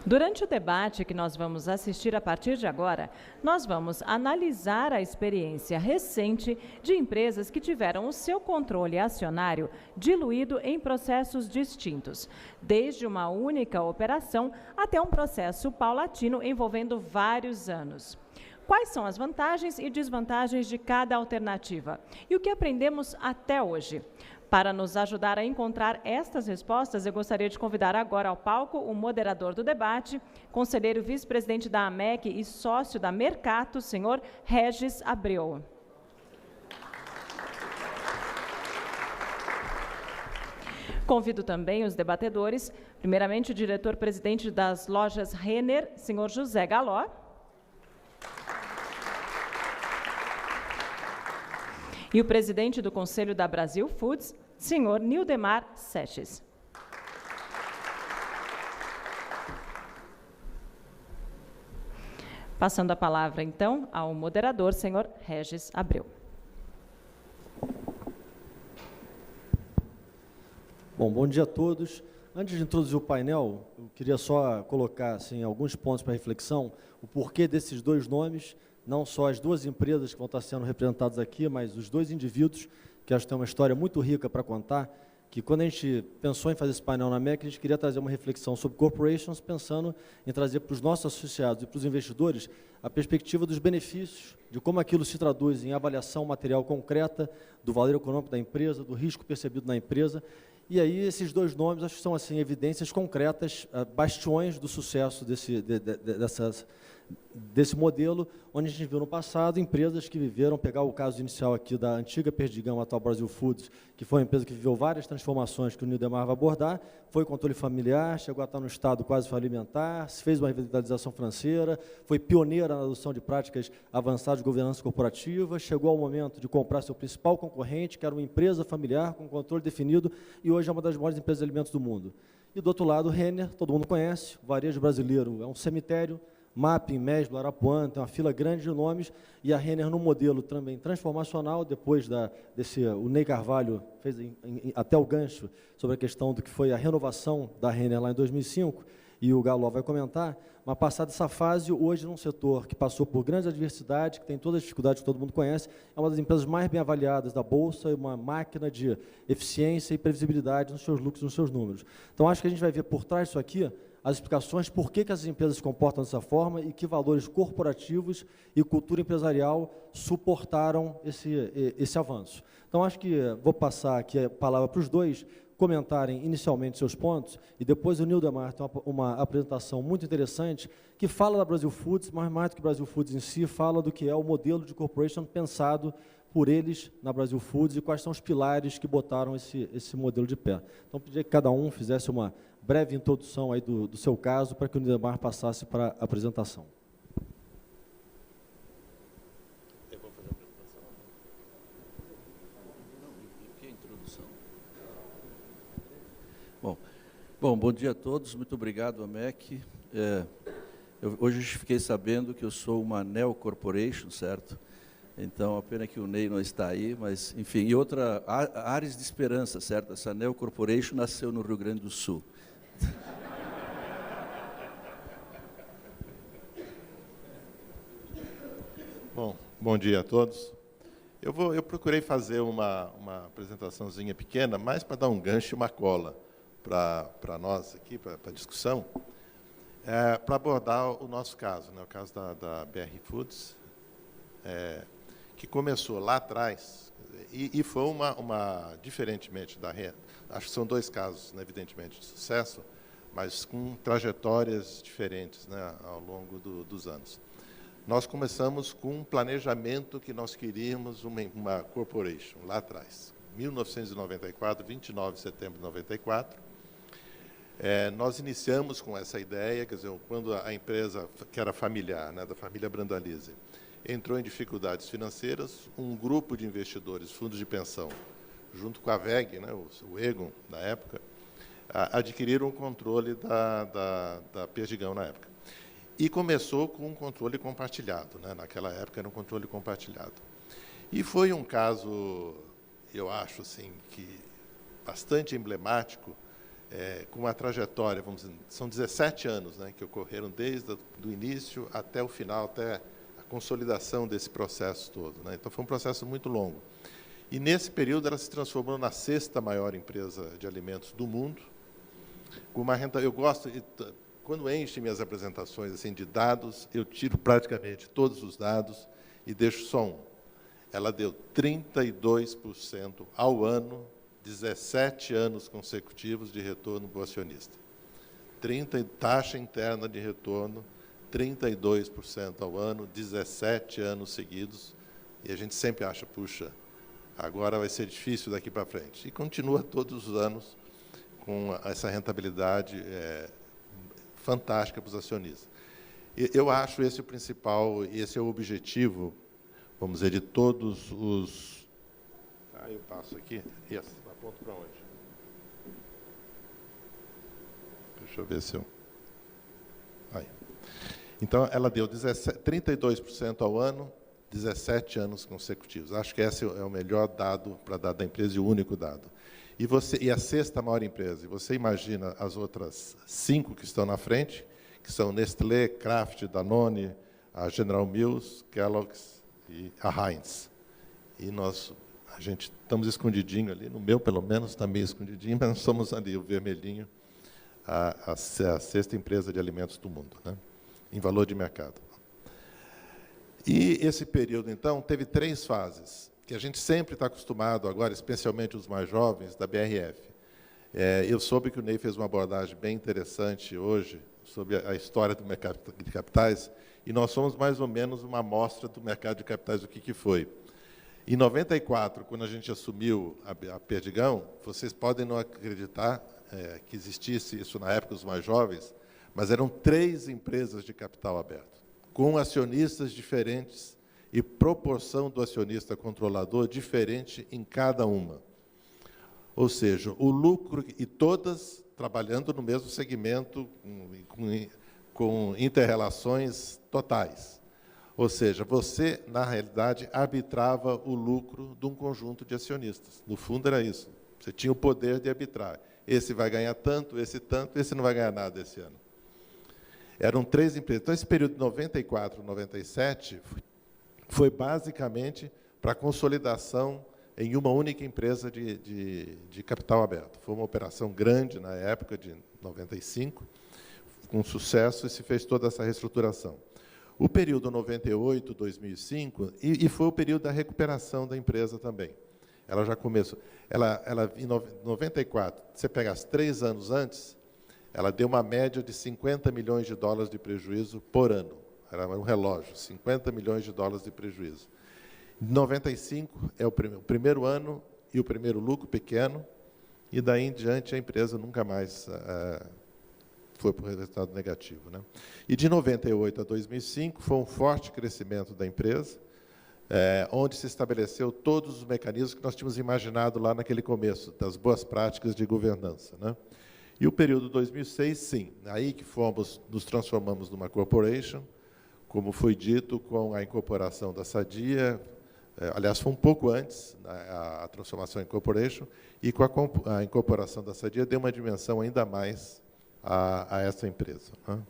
Durante o debate que nós vamos assistir a partir de agora, nós vamos analisar a experiência recente de empresas que tiveram o seu controle acionário diluído em processos distintos, desde uma única operação até um processo paulatino envolvendo vários anos. Quais são as vantagens e desvantagens de cada alternativa? E o que aprendemos até hoje? Para nos ajudar a encontrar estas respostas, eu gostaria de convidar agora ao palco o moderador do debate, conselheiro vice-presidente da AMEC e sócio da Mercato, senhor Regis Abreu. Convido também os debatedores, primeiramente o diretor-presidente das lojas Renner, senhor José Galó. E o presidente do Conselho da Brasil Foods, senhor Nildemar Seches. Passando a palavra, então, ao moderador, senhor Regis Abreu. Bom dia a todos. Antes de introduzir o painel, eu queria só colocar assim, alguns pontos para reflexão, o porquê desses dois nomes, não só as duas empresas que vão estar sendo representadas aqui, mas os dois indivíduos, que acho que tem uma história muito rica para contar, que quando a gente pensou em fazer esse painel na MEC, a gente queria trazer uma reflexão sobre corporations, pensando em trazer para os nossos associados e para os investidores a perspectiva dos benefícios, de como aquilo se traduz em avaliação material concreta do valor econômico da empresa, do risco percebido na empresa. E aí esses dois nomes acho que são assim, evidências concretas, bastiões do sucesso desse modelo, onde a gente viu no passado empresas que viveram, pegar o caso inicial aqui da antiga Perdigão, atual Brasil Foods, que foi uma empresa que viveu várias transformações que o Nildemar vai abordar, foi controle familiar, chegou a estar no estado quase falimentar, se fez uma revitalização financeira, foi pioneira na adoção de práticas avançadas de governança corporativa, chegou ao momento de comprar seu principal concorrente, que era uma empresa familiar com controle definido, e hoje é uma das maiores empresas de alimentos do mundo. E do outro lado, Renner, todo mundo conhece, o varejo brasileiro é um cemitério, Mapping, Mesbla, Arapuã, tem uma fila grande de nomes, e a Renner no modelo também transformacional, depois o Ney Carvalho fez até o gancho sobre a questão do que foi a renovação da Renner lá em 2005, e o Galó vai comentar, mas passada essa fase, hoje num setor que passou por grandes adversidades, que tem todas as dificuldades que todo mundo conhece, é uma das empresas mais bem avaliadas da Bolsa, é uma máquina de eficiência e previsibilidade nos seus lucros, nos seus números. Então, acho que a gente vai ver por trás disso aqui, as explicações por que as empresas se comportam dessa forma e que valores corporativos e cultura empresarial suportaram esse avanço. Então, acho que vou passar aqui a palavra para os dois comentarem inicialmente seus pontos e depois o Nildemar tem uma apresentação muito interessante que fala da Brasil Foods, mas mais do que Brasil Foods em si, fala do que é o modelo de corporation pensado por eles na Brasil Foods e quais são os pilares que botaram esse modelo de pé. Então, pedia que cada um fizesse uma breve introdução aí do seu caso para que o Nildemar passasse para a apresentação. Eu vou fazer a apresentação. Não, que introdução? Bom dia a todos, muito obrigado, AMEC. Hoje fiquei sabendo que eu sou uma Neo Corporation, certo? Então, a pena que o Ney não está aí, mas, enfim, e outra, áreas de esperança, certo? Essa Neo Corporation nasceu no Rio Grande do Sul. Bom dia a todos. Eu procurei fazer uma apresentaçãozinha pequena, mais para dar um gancho e uma cola para nós aqui, para a discussão, para abordar o nosso caso, né, o caso da BR Foods, que começou lá atrás e foi diferentemente da Renner, acho que são dois casos, né, evidentemente, de sucesso, mas com trajetórias diferentes, né, ao longo dos anos. Nós começamos com um planejamento que nós queríamos uma corporation, lá atrás. 1994, 29 de setembro de 94, nós iniciamos com essa ideia, quer dizer, quando a empresa, que era familiar, né, da família Brandalize, entrou em dificuldades financeiras, um grupo de investidores, fundos de pensão, junto com a VEG, né, o Egon, na época, adquiriram o controle da Perdigão, na época. E começou com um controle compartilhado, né? Naquela época era um controle compartilhado. E foi um caso, eu acho, assim, que bastante emblemático, com uma trajetória, vamos dizer, são 17 anos, né, que ocorreram desde o início até o final, até a consolidação desse processo todo, né? Então, foi um processo muito longo. E, nesse período, ela se transformou na 6ª maior empresa de alimentos do mundo, com uma renda... Eu gosto, quando enche minhas apresentações assim, de dados, eu tiro praticamente todos os dados e deixo só um. Ela deu 32% ao ano, 17 anos consecutivos de retorno para o acionista. Taxa interna de retorno, 32% ao ano, 17 anos seguidos. E a gente sempre acha, puxa, agora vai ser difícil daqui para frente. E continua todos os anos com essa rentabilidade fantástica para os acionistas. Eu acho esse o principal, esse é o objetivo, vamos dizer, de todos os... eu passo aqui. Aponto para onde? Deixa eu ver se eu... Aí. Então, ela deu 32% ao ano, 17 anos consecutivos. Acho que esse é o melhor dado para dar da empresa e o único dado. E a 6ª maior empresa, e você imagina as outras 5 que estão na frente, que são Nestlé, Kraft, Danone, a General Mills, Kellogg's e a Heinz. E a gente estamos escondidinho ali, no meu, pelo menos, está meio escondidinho, mas nós somos ali, o vermelhinho, a 6ª empresa de alimentos do mundo, né, em valor de mercado. E esse período, então, teve 3 fases, que a gente sempre está acostumado agora, especialmente os mais jovens, da BRF. Eu soube que o Ney fez uma abordagem bem interessante hoje sobre a história do mercado de capitais, e nós somos mais ou menos uma amostra do mercado de capitais, o que foi. Em 94, quando a gente assumiu a Perdigão, vocês podem não acreditar que existisse isso na época dos mais jovens, mas eram 3 empresas de capital aberto, com acionistas diferentes e proporção do acionista controlador diferente em cada uma. Ou seja, o lucro, e todas trabalhando no mesmo segmento, com inter-relações totais. Ou seja, você, na realidade, arbitrava o lucro de um conjunto de acionistas. No fundo, era isso. Você tinha o poder de arbitrar. Esse vai ganhar tanto, esse não vai ganhar nada esse ano. Eram 3 empresas. Então, esse período de 94, 97, foi basicamente para a consolidação em uma única empresa de capital aberto. Foi uma operação grande na época de 95, com sucesso, e se fez toda essa reestruturação. O período 98, 2005, e foi o período da recuperação da empresa também. Ela já começou. Em 94, você pega os 3 anos antes, ela deu uma média de 50 milhões de dólares de prejuízo por ano. Era um relógio, 50 milhões de dólares de prejuízo. Em 95 é o primeiro ano e o primeiro lucro pequeno, e daí em diante a empresa nunca mais foi para o resultado negativo, né? E de 98 a 2005 foi um forte crescimento da empresa, onde se estabeleceu todos os mecanismos que nós tínhamos imaginado lá naquele começo, das boas práticas de governança, né? E o período 2006, sim, aí que nos transformamos numa corporation, como foi dito, com a incorporação da Sadia, aliás, foi um pouco antes, a transformação em corporation, e com a incorporação da Sadia deu uma dimensão ainda mais a essa empresa, né?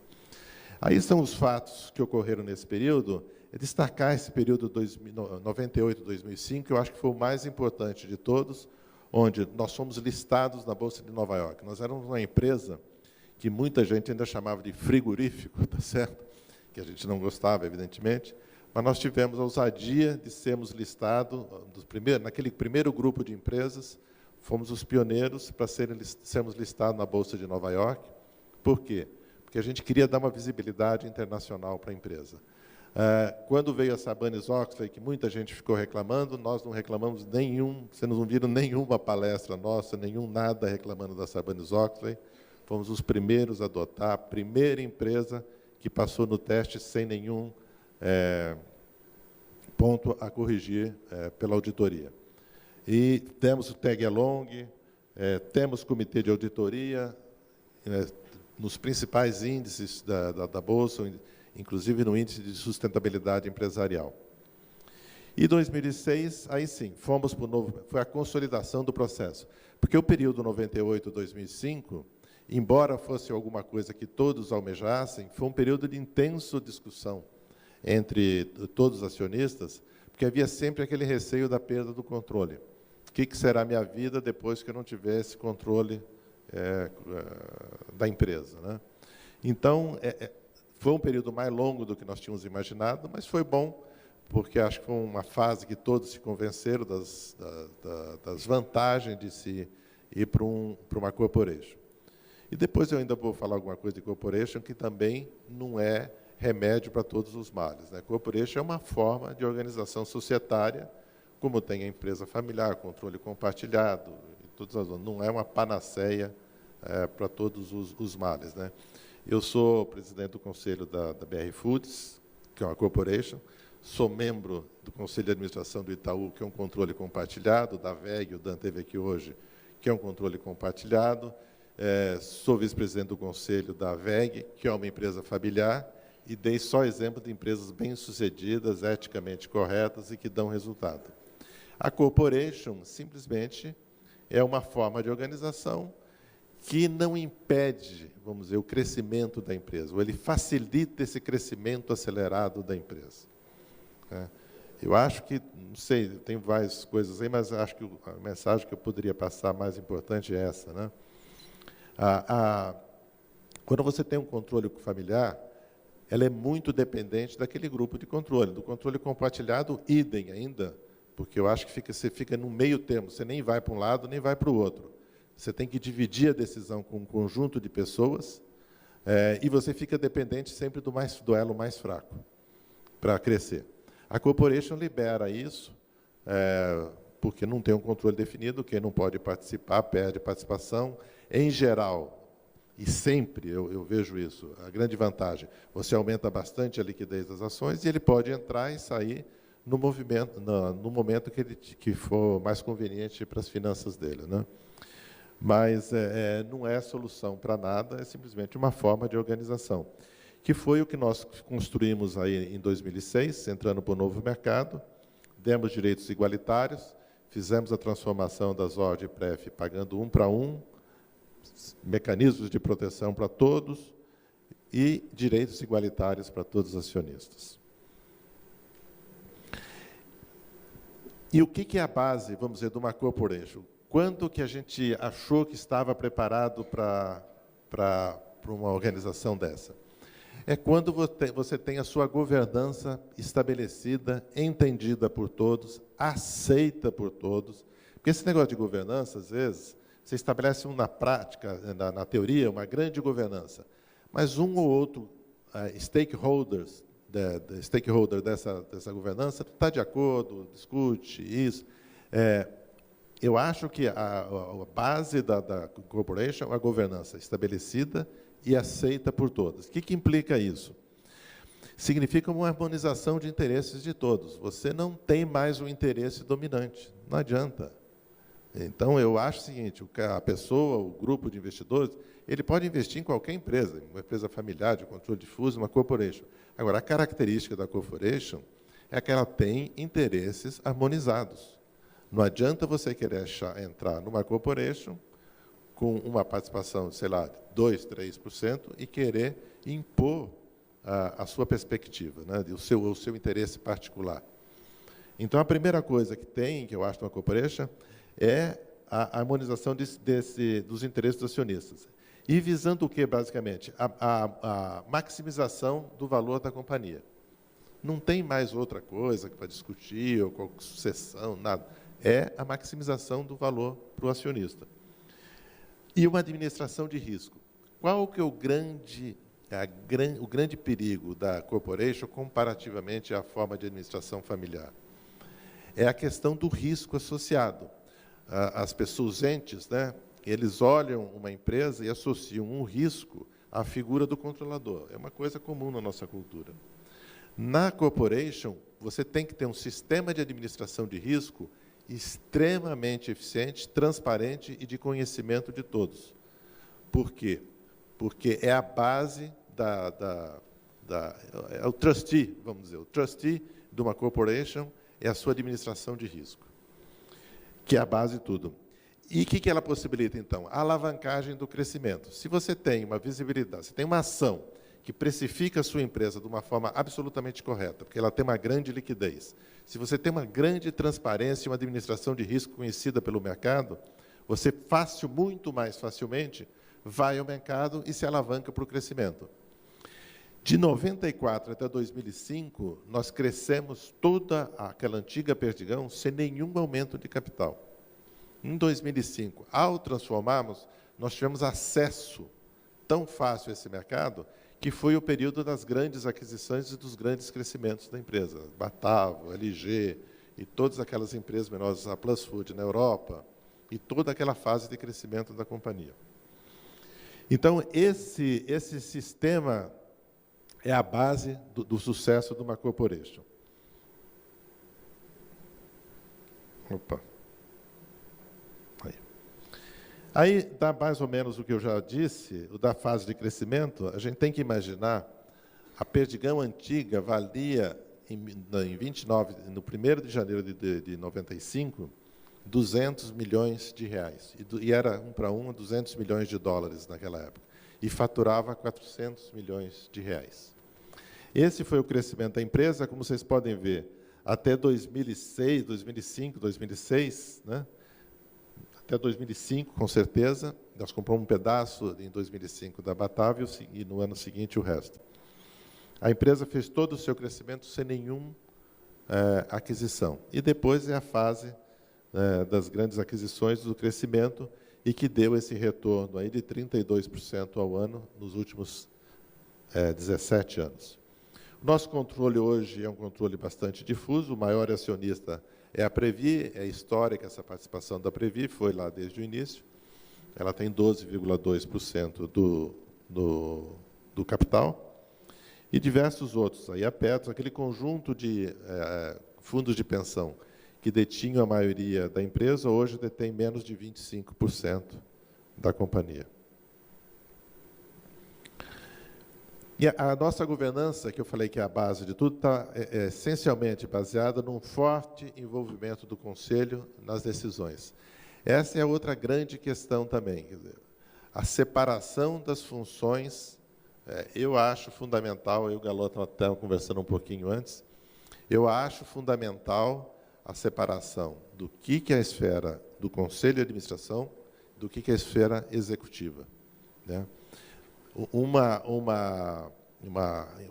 Aí são os fatos que ocorreram nesse período. Destacar esse período 98-2005, que eu acho que foi o mais importante de todos, onde nós fomos listados na Bolsa de Nova York. Nós éramos uma empresa que muita gente ainda chamava de frigorífico, tá certo? Que a gente não gostava, evidentemente, mas nós tivemos a ousadia de sermos listados, naquele primeiro grupo de empresas, fomos os pioneiros para sermos listados na Bolsa de Nova York. Por quê? Porque a gente queria dar uma visibilidade internacional para a empresa. Quando veio a Sarbanes-Oxley, que muita gente ficou reclamando, nós não reclamamos nenhum, vocês não viram nenhuma palestra nossa, nada reclamando da Sarbanes-Oxley. Fomos os primeiros a adotar, a primeira empresa que passou no teste sem nenhum ponto a corrigir pela auditoria. E temos o tag-along, temos comitê de auditoria, nos principais índices da Bolsa, inclusive no índice de sustentabilidade empresarial. E 2006, aí sim, fomos para o novo, foi a consolidação do processo. Porque o período 98-2005, embora fosse alguma coisa que todos almejassem, foi um período de intensa discussão entre todos os acionistas, porque havia sempre aquele receio da perda do controle. O que será a minha vida depois que eu não tiver esse controle da empresa, né? Então, foi um período mais longo do que nós tínhamos imaginado, mas foi bom, porque acho que foi uma fase que todos se convenceram das vantagens de se ir para uma corporation. E depois eu ainda vou falar alguma coisa de corporation, que também não é remédio para todos os males, né? Corporation é uma forma de organização societária, como tem a empresa familiar, controle compartilhado, não é uma panaceia para todos os males, né? Eu sou presidente do conselho da BR Foods, que é uma corporation, sou membro do conselho de administração do Itaú, que é um controle compartilhado, da VEG, o Dan teve aqui hoje, que é um controle compartilhado, sou vice-presidente do conselho da VEG, que é uma empresa familiar, e dei só exemplo de empresas bem-sucedidas, eticamente corretas e que dão resultado. A corporation, simplesmente, é uma forma de organização que não impede, vamos dizer, o crescimento da empresa, ou ele facilita esse crescimento acelerado da empresa. Eu acho que, não sei, tem várias coisas aí, mas acho que a mensagem que eu poderia passar mais importante é essa, né? Quando você tem um controle familiar, ela é muito dependente daquele grupo de controle. Do controle compartilhado, idem ainda, porque eu acho que você fica no meio termo, você nem vai para um lado, nem vai para o outro. Você tem que dividir a decisão com um conjunto de pessoas, e você fica dependente sempre do elo mais fraco para crescer. A corporation libera isso, porque não tem um controle definido, quem não pode participar perde participação. Em geral, e sempre eu vejo isso, a grande vantagem, você aumenta bastante a liquidez das ações e ele pode entrar e sair no momento que for mais conveniente para as finanças dele, né? Mas não é solução para nada, é simplesmente uma forma de organização, que foi o que nós construímos aí em 2006, entrando para o novo mercado, demos direitos igualitários, fizemos a transformação das ordens PREF pagando 1 para 1, mecanismos de proteção para todos e direitos igualitários para todos os acionistas. E o que é a base, vamos dizer, de uma corporation? Quando que a gente achou que estava preparado para uma organização dessa? É quando você tem a sua governança estabelecida, entendida por todos, aceita por todos. Porque esse negócio de governança, às vezes, você estabelece na prática, na teoria, uma grande governança, mas um ou outro stakeholder dessa governança está de acordo, discute isso. Eu acho que a base da corporation é a governança estabelecida e aceita por todos. O que implica isso? Significa uma harmonização de interesses de todos. Você não tem mais um interesse dominante, não adianta. Então, eu acho o seguinte, a pessoa, o grupo de investidores, ele pode investir em qualquer empresa, uma empresa familiar, de controle difuso, uma corporation. Agora, a característica da corporation é que ela tem interesses harmonizados. Não adianta você querer entrar numa corporation com uma participação, sei lá, 2%, 3%, e querer impor a sua perspectiva, né, o seu interesse particular. Então, a primeira coisa que eu acho, numa corporation, é a harmonização dos interesses dos acionistas. E visando o quê, basicamente? A maximização do valor da companhia. Não tem mais outra coisa para discutir, ou com sucessão, nada. É a maximização do valor para o acionista. E uma administração de risco. Qual que é o grande perigo da corporation comparativamente à forma de administração familiar? É a questão do risco associado. As pessoas entes, né, eles olham uma empresa e associam um risco à figura do controlador. É uma coisa comum na nossa cultura. Na corporation, você tem que ter um sistema de administração de risco extremamente eficiente, transparente e de conhecimento de todos. Por quê? Porque é a base é o trustee, vamos dizer. O trustee de uma corporation é a sua administração de risco, que é a base de tudo. E o que ela possibilita, então? A alavancagem do crescimento. Se você tem uma visibilidade, se tem uma ação que precifica a sua empresa de uma forma absolutamente correta, porque ela tem uma grande liquidez, se você tem uma grande transparência e uma administração de risco conhecida pelo mercado, você muito mais facilmente vai ao mercado e se alavanca para o crescimento. De 94 até 2005, nós crescemos toda aquela antiga Perdigão sem nenhum aumento de capital. Em 2005, ao transformarmos, nós tivemos acesso tão fácil a esse mercado que foi o período das grandes aquisições e dos grandes crescimentos da empresa. Batavo, LG e todas aquelas empresas menores, a Plus Food na Europa, e toda aquela fase de crescimento da companhia. Então, esse sistema é a base do sucesso de uma corporation. Opa. Aí dá mais ou menos o que eu já disse, o da fase de crescimento. A gente tem que imaginar, a Perdigão antiga valia, em 29, no 1º de janeiro de 95, 200 milhões de reais. E era 1 para 1, 200 milhões de dólares naquela época. E faturava 400 milhões de reais. Esse foi o crescimento da empresa, como vocês podem ver, até 2006, 2005, 2006, né? Até 2005, com certeza. Nós compramos um pedaço em 2005 da Batavio e no ano seguinte o resto. A empresa fez todo o seu crescimento sem nenhuma aquisição. E depois é a fase das grandes aquisições, do crescimento, e que deu esse retorno aí de 32% ao ano nos últimos 17 anos. O nosso controle hoje é um controle bastante difuso. O maior acionista é a Previ, é histórica essa participação da Previ, foi lá desde o início. Ela tem 12,2% do capital. E diversos outros, aí a Petro, aquele conjunto de fundos de pensão que detinham a maioria da empresa, hoje detém menos de 25% da companhia. E a nossa governança, que eu falei que é a base de tudo, está essencialmente baseada num forte envolvimento do Conselho nas decisões. Essa é outra grande questão também. Quer dizer, a separação das funções, eu acho fundamental, eu e o Galó estava conversando um pouquinho antes, eu acho fundamental a separação do que é a esfera do Conselho de Administração, do que é a esfera executiva, né? Uma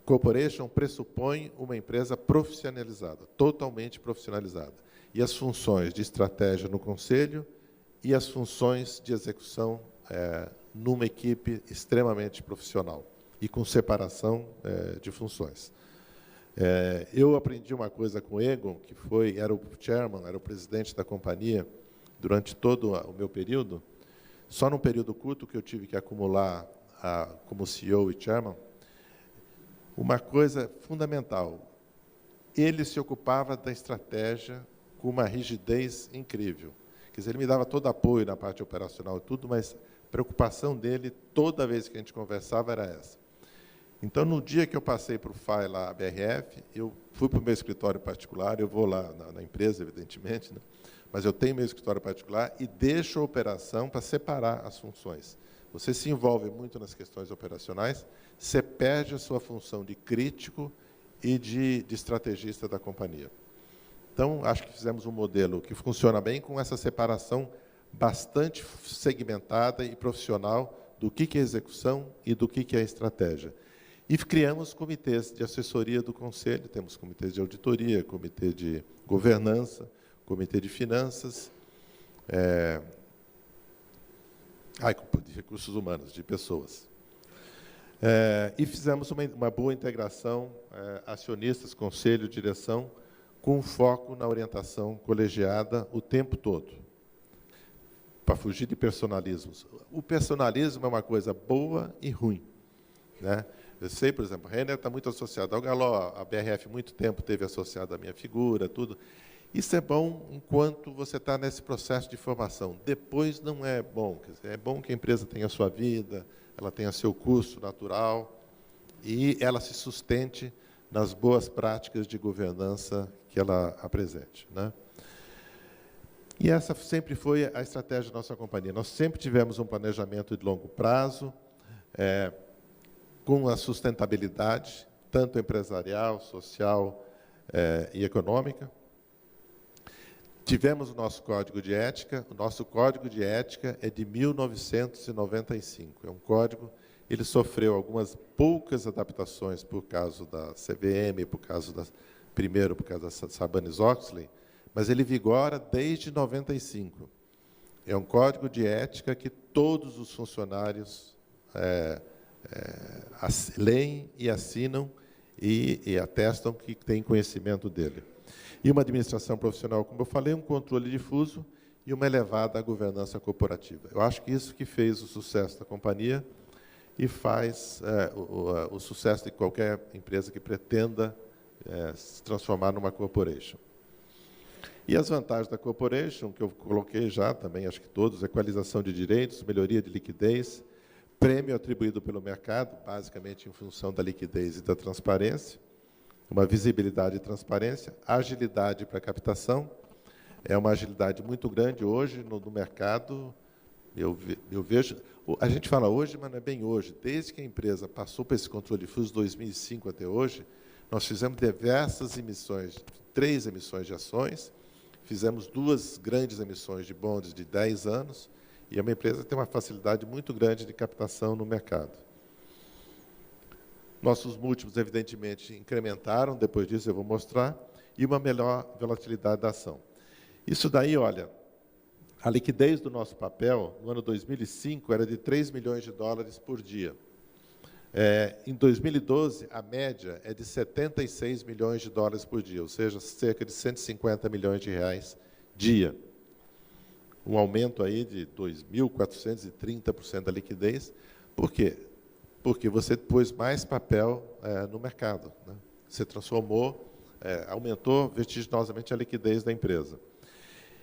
corporation pressupõe uma empresa profissionalizada, totalmente profissionalizada. E as funções de estratégia no conselho e as funções de execução numa equipe extremamente profissional e com separação de funções. Eu aprendi uma coisa com o Egon, que era o chairman, era o presidente da companhia durante todo o meu período. Só num período curto que eu tive que acumular como CEO e chairman, uma coisa fundamental. Ele se ocupava da estratégia com uma rigidez incrível. Quer dizer, ele me dava todo apoio na parte operacional e tudo, mas a preocupação dele, toda vez que a gente conversava, era essa. Então, no dia que eu passei para o FAI, lá, a BRF, eu fui para o meu escritório particular, eu vou lá na empresa, evidentemente, né? Mas eu tenho meu escritório particular e deixo a operação para separar as funções. Você se envolve muito nas questões operacionais, você perde a sua função de crítico e de estrategista da companhia. Então, acho que fizemos um modelo que funciona bem com essa separação bastante segmentada e profissional do que é execução e do que é estratégia. E criamos comitês de assessoria do Conselho, temos comitês de auditoria, comitê de governança, comitê de finanças, de recursos humanos, de pessoas. E fizemos uma boa integração, acionistas, conselho, direção, com foco na orientação colegiada o tempo todo, para fugir de personalismos. O personalismo é uma coisa boa e ruim, né? Eu sei, por exemplo, o Renner está muito associado ao Galó, a BRF muito tempo teve associado à minha figura, tudo. Isso é bom enquanto você está nesse processo de formação. Depois não é bom. Quer dizer, é bom que a empresa tenha a sua vida, ela tenha seu curso natural e ela se sustente nas boas práticas de governança ela apresente, né? E essa sempre foi a estratégia da nossa companhia. Nós sempre tivemos um planejamento de longo prazo, com a sustentabilidade, tanto empresarial, social e econômica. Tivemos o nosso código de ética. O nosso código de ética é de 1995. É um código, ele sofreu algumas poucas adaptações por causa da CVM, primeiro por causa da Sarbanes-Oxley, mas ele vigora desde 95. É um código de ética que todos os funcionários leem e assinam e atestam que têm conhecimento dele. E uma administração profissional, como eu falei, um controle difuso e uma elevada governança corporativa. Eu acho que isso que fez o sucesso da companhia e faz o sucesso de qualquer empresa que pretenda se transformar numa corporation. E as vantagens da corporation, que eu coloquei já também, acho que todos, equalização de direitos, melhoria de liquidez, prêmio atribuído pelo mercado, basicamente em função da liquidez e da transparência, uma visibilidade e transparência, agilidade para captação, é uma agilidade muito grande hoje no mercado. Eu vejo, a gente fala hoje, mas não é bem hoje. Desde que a empresa passou por esse controle difuso, 2005 até hoje, nós fizemos diversas emissões, 3 emissões de ações, fizemos 2 grandes emissões de bonds de 10 anos, e é uma empresa que tem uma facilidade muito grande de captação no mercado. Nossos múltiplos, evidentemente, incrementaram, depois disso eu vou mostrar, e uma melhor volatilidade da ação. Isso daí, olha, a liquidez do nosso papel, no ano 2005, era de 3 milhões de dólares por dia. Em 2012, a média é de 76 milhões de dólares por dia, ou seja, cerca de 150 milhões de reais dia. Um aumento aí de 2.430% da liquidez. Por quê? Porque você pôs mais papel no mercado, né? Você transformou, aumentou vertiginosamente a liquidez da empresa.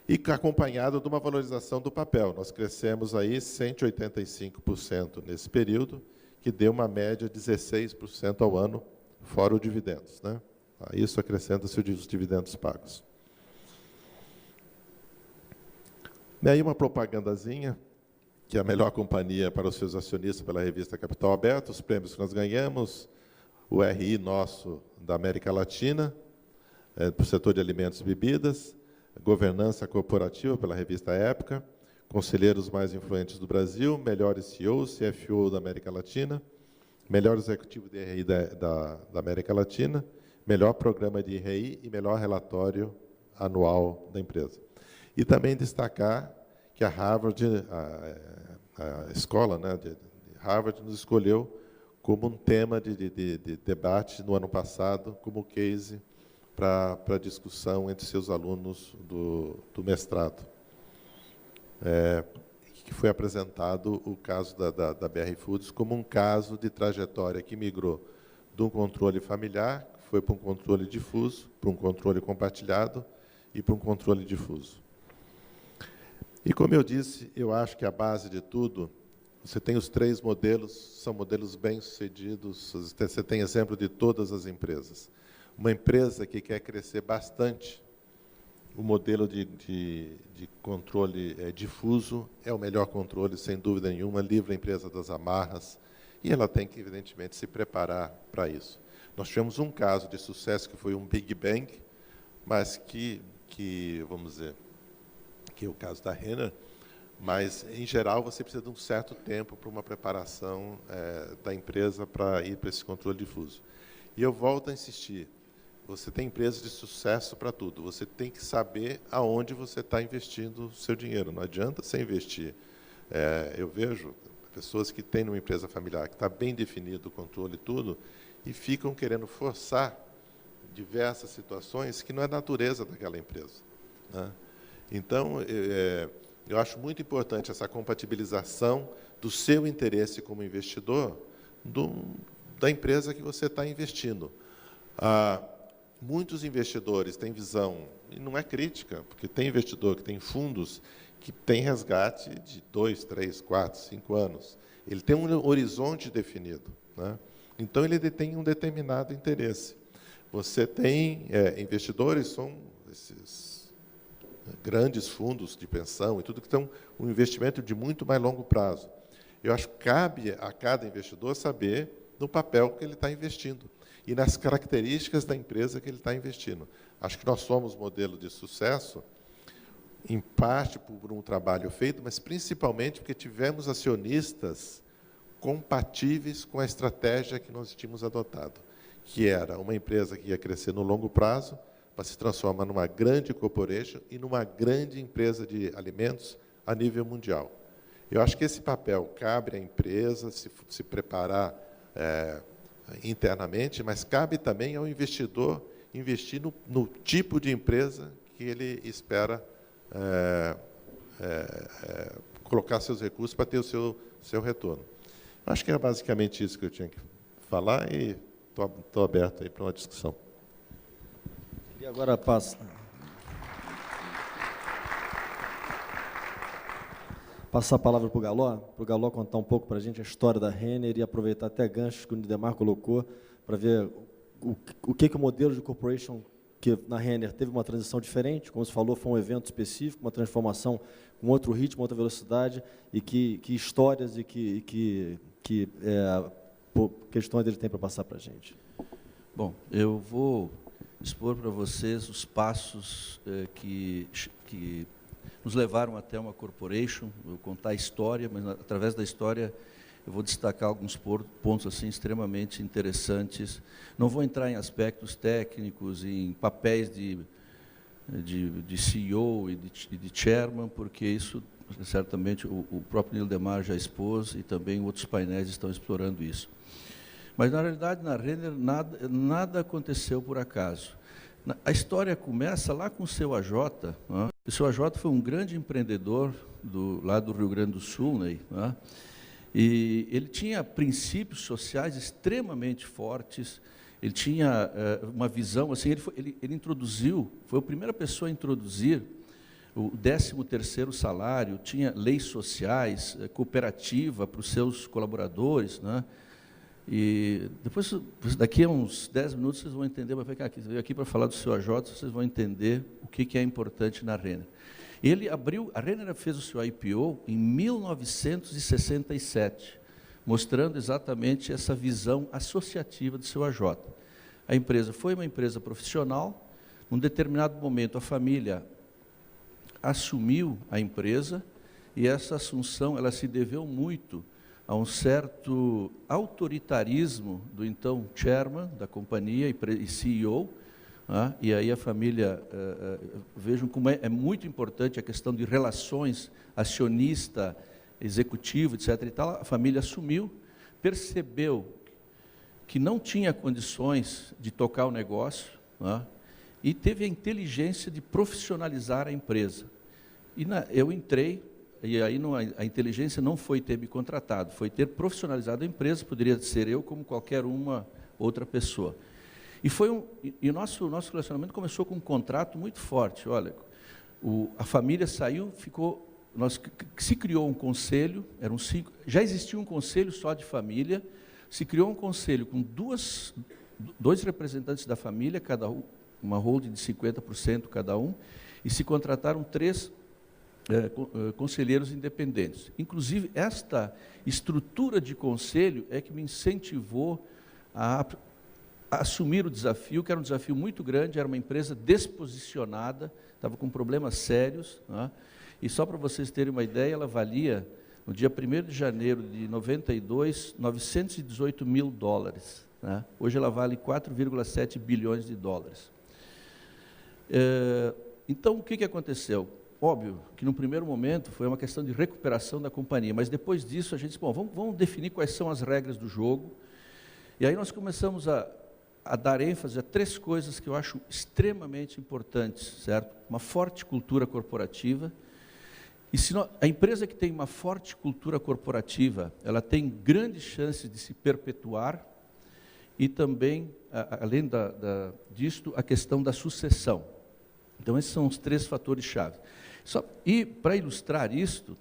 E acompanhado de uma valorização do papel. Nós crescemos aí 185% nesse período, que deu uma média de 16% ao ano, fora os dividendos, né? A isso acrescenta-se os dividendos pagos. E aí uma propagandazinha, que é a melhor companhia para os seus acionistas pela revista Capital Aberto, os prêmios que nós ganhamos, o RI nosso da América Latina, para o setor de alimentos e bebidas, governança corporativa pela revista Época, conselheiros mais influentes do Brasil, melhores CEOs, CFO da América Latina, melhor executivo de RI da América Latina, melhor programa de RI e melhor relatório anual da empresa. E também destacar que a Harvard, a escola, né, de Harvard, nos escolheu como um tema de debate no ano passado, como case para discussão entre seus alunos do mestrado. Que foi apresentado o caso da BR Foods como um caso de trajetória que migrou de um controle familiar, que foi para um controle difuso, para um controle compartilhado e para um controle difuso. E, como eu disse, eu acho que a base de tudo, você tem os 3 modelos, são modelos bem-sucedidos, você tem exemplo de todas as empresas. Uma empresa que quer crescer bastante, o modelo de controle difuso é o melhor controle, sem dúvida nenhuma, livra a empresa das amarras, e ela tem que, evidentemente, se preparar para isso. Nós tivemos um caso de sucesso, que foi um Big Bang, mas que vamos dizer, que é o caso da Renner, mas, em geral, você precisa de um certo tempo para uma preparação da empresa para ir para esse controle difuso. E eu volto a insistir, você tem empresas de sucesso para tudo, você tem que saber aonde você está investindo o seu dinheiro, não adianta você investir. Eu vejo pessoas que têm uma empresa familiar, que está bem definido o controle e tudo, e ficam querendo forçar diversas situações que não é natureza daquela empresa, né? Então, eu acho muito importante essa compatibilização do seu interesse como investidor da empresa que você está investindo. Muitos investidores têm visão, e não é crítica, porque tem investidor que tem fundos que tem resgate de 2, 3, 4, 5 anos. Ele tem um horizonte definido, né? Então, ele tem um determinado interesse. você tem investidores, são esses grandes fundos de pensão e tudo que estão um investimento de muito mais longo prazo. Eu acho que cabe a cada investidor saber no papel que ele está investindo e nas características da empresa que ele está investindo. Acho que nós somos modelo de sucesso, em parte por um trabalho feito, mas principalmente porque tivemos acionistas compatíveis com a estratégia que nós tínhamos adotado, que era uma empresa que ia crescer no longo prazo, para se transformar numa grande corporation e numa grande empresa de alimentos a nível mundial. Eu acho que esse papel cabe à empresa se preparar internamente, mas cabe também ao investidor investir no tipo de empresa que ele espera colocar seus recursos para ter o seu retorno. Acho que era basicamente isso que eu tinha que falar e estou aberto aí para uma discussão. E agora passar a palavra para o Galó contar um pouco para a gente a história da Renner e aproveitar até ganchos que o Nidemar colocou para ver o que o modelo de corporation que na Renner teve uma transição diferente, como você falou, foi um evento específico, uma transformação com outro ritmo, outra velocidade, e que histórias e que questões ele tem para passar para a gente. Bom, eu vou expor para vocês os passos que nos levaram até uma corporation, eu vou contar a história, mas através da história eu vou destacar alguns pontos assim extremamente interessantes. Não vou entrar em aspectos técnicos, em papéis de CEO e de chairman, porque isso certamente o próprio Nildemar já expôs e também outros painéis estão explorando isso. Mas, na realidade, na Renner, nada aconteceu por acaso. A história começa lá com o seu AJ. Né? O seu AJ foi um grande empreendedor lá do Rio Grande do Sul, né? E ele tinha princípios sociais extremamente fortes, ele tinha uma visão, assim, ele introduziu, foi a primeira pessoa a introduzir o 13º salário, tinha leis sociais, cooperativa para os seus colaboradores, né? E depois, daqui a uns 10 minutos, vocês vão entender, mas você veio aqui para falar do seu AJ, vocês vão entender o que é importante na Renner. A Renner fez o seu IPO em 1967, mostrando exatamente essa visão associativa do seu AJ. A empresa foi uma empresa profissional, num determinado momento a família assumiu a empresa, e essa assunção ela se deveu muito a um certo autoritarismo do então chairman da companhia e CEO, e aí a família, vejam como é muito importante a questão de relações acionista, executivo, etc. e tal. A família assumiu, percebeu que não tinha condições de tocar o negócio, e teve a inteligência de profissionalizar a empresa. Eu entrei, e aí a inteligência não foi ter me contratado, foi ter profissionalizado a empresa, poderia ser eu como qualquer uma outra pessoa. E o nosso relacionamento começou com um contrato muito forte. Olha, a família saiu, se criou um conselho, já existia um conselho só de família, se criou um conselho com dois representantes da família, cada um, uma holding de 50% cada um, e se contrataram 3 conselheiros independentes. Inclusive, esta estrutura de conselho é que me incentivou a assumir o desafio, que era um desafio muito grande, era uma empresa desposicionada, estava com problemas sérios, e só para vocês terem uma ideia, ela valia, no dia 1º de janeiro de 92, $918 mil. Hoje ela vale 4,7 bilhões de dólares. Então, o que aconteceu? Óbvio que, no primeiro momento, foi uma questão de recuperação da companhia, mas depois disso, a gente disse, bom, vamos definir quais são as regras do jogo, e aí nós começamos a dar ênfase a 3 coisas que eu acho extremamente importantes, certo? Uma forte cultura corporativa, e a empresa que tem uma forte cultura corporativa, ela tem grandes chances de se perpetuar, e também, além disto, a questão da sucessão. Então, esses são os 3 fatores-chave. E, para ilustrar isto,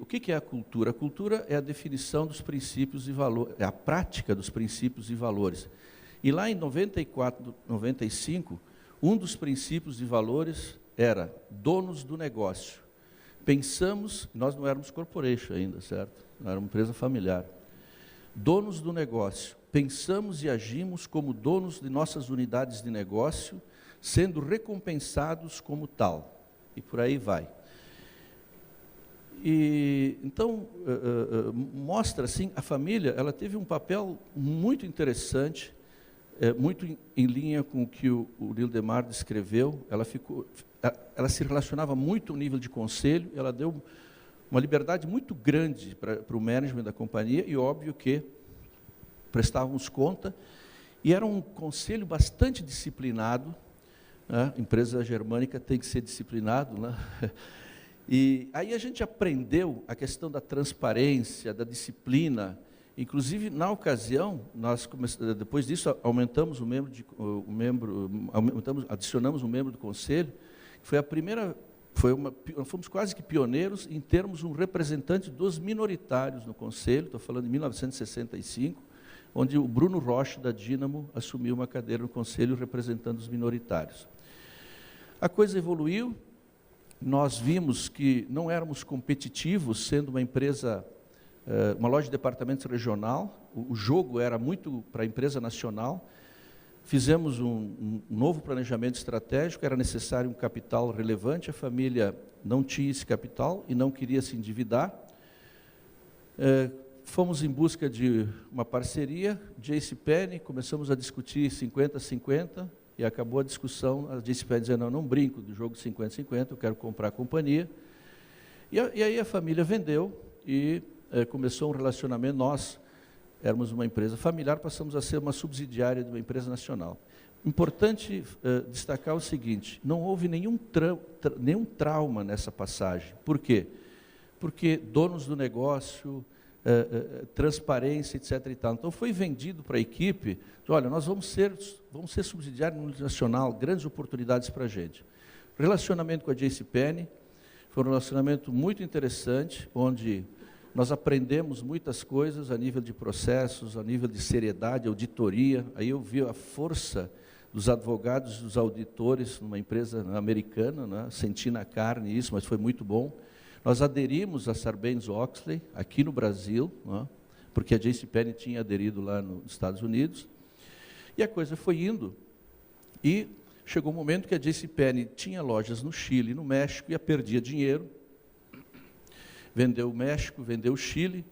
o que é a cultura? A cultura é a definição dos princípios e valores, é a prática dos princípios e valores. E lá em 94, 95, um dos princípios de valores era donos do negócio. Pensamos, nós não éramos corporation ainda, certo? Não era uma empresa familiar. Donos do negócio. Pensamos e agimos como donos de nossas unidades de negócio, sendo recompensados como tal. E por aí vai. E então mostra assim, a família, ela teve um papel muito interessante, muito em linha com o que o Lildemar descreveu. Ela se relacionava muito no nível de conselho, ela deu uma liberdade muito grande para o management da companhia, e óbvio que prestávamos conta, e era um conselho bastante disciplinado, né? Empresa germânica tem que ser disciplinado, né? E aí a gente aprendeu a questão da transparência, da disciplina. Inclusive, na ocasião, depois disso, adicionamos um membro do conselho, que foi a primeira, fomos quase que pioneiros em termos um representante dos minoritários no conselho, estou falando de 1965, onde o Bruno Rocha, da Dínamo, assumiu uma cadeira no conselho representando os minoritários. A coisa evoluiu, nós vimos que não éramos competitivos, sendo uma empresa, uma loja de departamentos regional, o jogo era muito para a empresa nacional. Fizemos um novo planejamento estratégico, era necessário um capital relevante, a família não tinha esse capital e não queria se endividar. Fomos em busca de uma parceria, JCPenney, começamos a discutir 50-50, e acabou a discussão, a JCPenney dizendo, não brinco do jogo 50-50, eu quero comprar a companhia. E aí a família vendeu e começou um relacionamento. Nós éramos uma empresa familiar, passamos a ser uma subsidiária de uma empresa nacional. Importante destacar o seguinte, não houve nenhum trauma nessa passagem. Por quê? Porque donos do negócio, transparência, etc. e tal. Então foi vendido para a equipe, olha, nós vamos ser subsidiários no nacional, grandes oportunidades para a gente. Relacionamento com a JCPenney foi um relacionamento muito interessante, onde nós aprendemos muitas coisas a nível de processos, a nível de seriedade, auditoria. Aí eu vi a força dos advogados, dos auditores numa empresa americana, né? Senti na carne isso, mas foi muito bom. Nós aderimos a Sarbanes-Oxley aqui no Brasil, né? Porque a JCPenney tinha aderido lá nos Estados Unidos, e a coisa foi indo, e chegou um momento que a JCPenney tinha lojas no Chile e no México, e perdia dinheiro, vendeu o México, vendeu o Chile,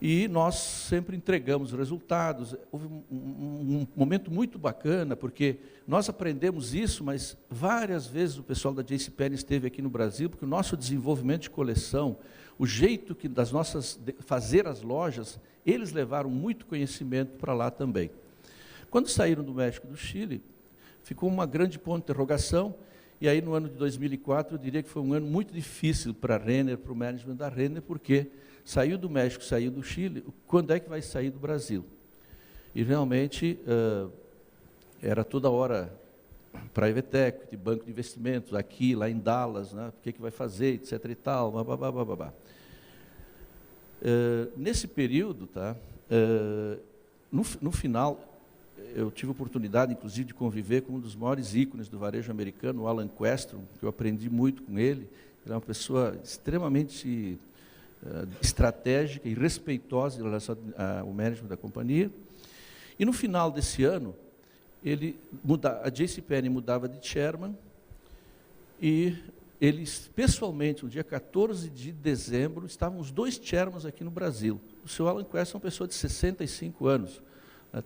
e nós sempre entregamos resultados. Houve um momento muito bacana, porque nós aprendemos isso, mas várias vezes o pessoal da JCPenney esteve aqui no Brasil, porque o nosso desenvolvimento de coleção, o jeito que das nossas fazer as lojas, eles levaram muito conhecimento para lá também. Quando saíram do México e do Chile, ficou uma grande ponto de interrogação, e aí no ano de 2004, eu diria que foi um ano muito difícil para a Renner, para o management da Renner, porque saiu do México, saiu do Chile, quando é que vai sair do Brasil? E realmente era toda hora private equity, banco de investimentos, aqui, lá em Dallas, né? O que vai fazer, etc. e tal, babá. Nesse período, tá? No final, eu tive a oportunidade, inclusive, de conviver com um dos maiores ícones do varejo americano, o Alan Questrom, que eu aprendi muito com ele. Ele é uma pessoa extremamente estratégica e respeitosa em relação ao management da companhia. E no final desse ano, a JCPenney mudava de chairman, e eles, pessoalmente, no dia 14 de dezembro, estavam os dois chairmans aqui no Brasil. O seu Alan Questrom é uma pessoa de 65 anos,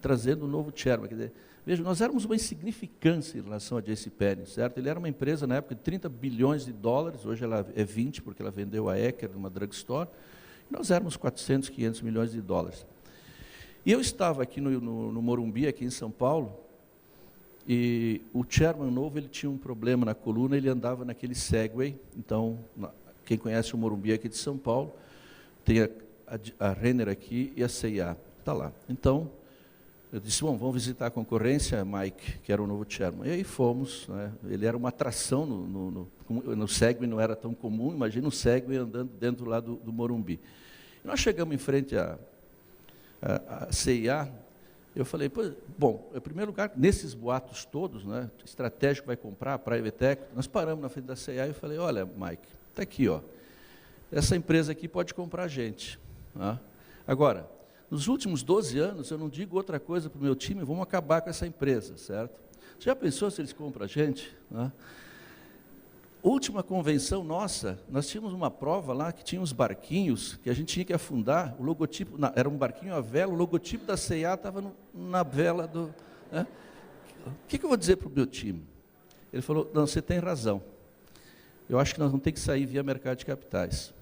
trazendo um novo chairman. Quer dizer, veja, nós éramos uma insignificância em relação à JCPenney, certo? Ele era uma empresa, na época, de 30 bilhões de dólares, hoje ela é 20, porque ela vendeu a Ecker, numa drugstore, e nós éramos 400, 500 milhões de dólares. E eu estava aqui no Morumbi, aqui em São Paulo, e o chairman novo, ele tinha um problema na coluna, ele andava naquele Segway. Então, quem conhece o Morumbi aqui de São Paulo, tem a Renner aqui e a C&A, está lá. Então, eu disse, bom, vamos visitar a concorrência, Mike, que era o novo chairman. E aí fomos, né? Ele era uma atração no Segway, não era tão comum, imagina um Segway andando dentro lá do Morumbi. E nós chegamos em frente à C&A, Eu falei, bom, em primeiro lugar, nesses boatos todos, né, estratégico vai comprar, Private Equity, nós paramos na frente da C&A e eu falei, olha, Mike, está aqui, ó, essa empresa aqui pode comprar a gente. Tá? Agora, nos últimos 12 anos, eu não digo outra coisa para o meu time, vamos acabar com essa empresa, certo? Você já pensou se eles compram a gente? Tá? Última convenção nossa, nós tínhamos uma prova lá que tinha uns barquinhos que a gente tinha que afundar, o logotipo, era um barquinho à vela, o logotipo da C&A estava na vela do... Né? O que eu vou dizer para o meu time? Ele falou, não, você tem razão, eu acho que nós vamos ter que sair via mercado de capitais.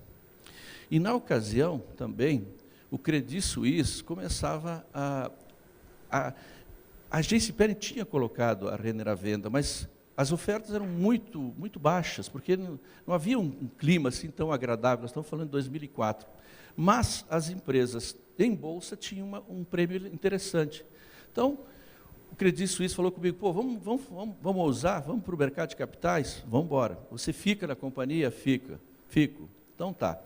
E na ocasião, também, o Credit Suisse começava a JCPenney tinha colocado a Renner à venda, mas as ofertas eram muito baixas, porque não havia um clima assim tão agradável, nós estamos falando de 2004. Mas as empresas em bolsa tinham um prêmio interessante. Então, o Credit Suisse falou comigo, pô, vamos ousar, vamos para o mercado de capitais? Vamos embora. Você fica na companhia? Fico. Então tá.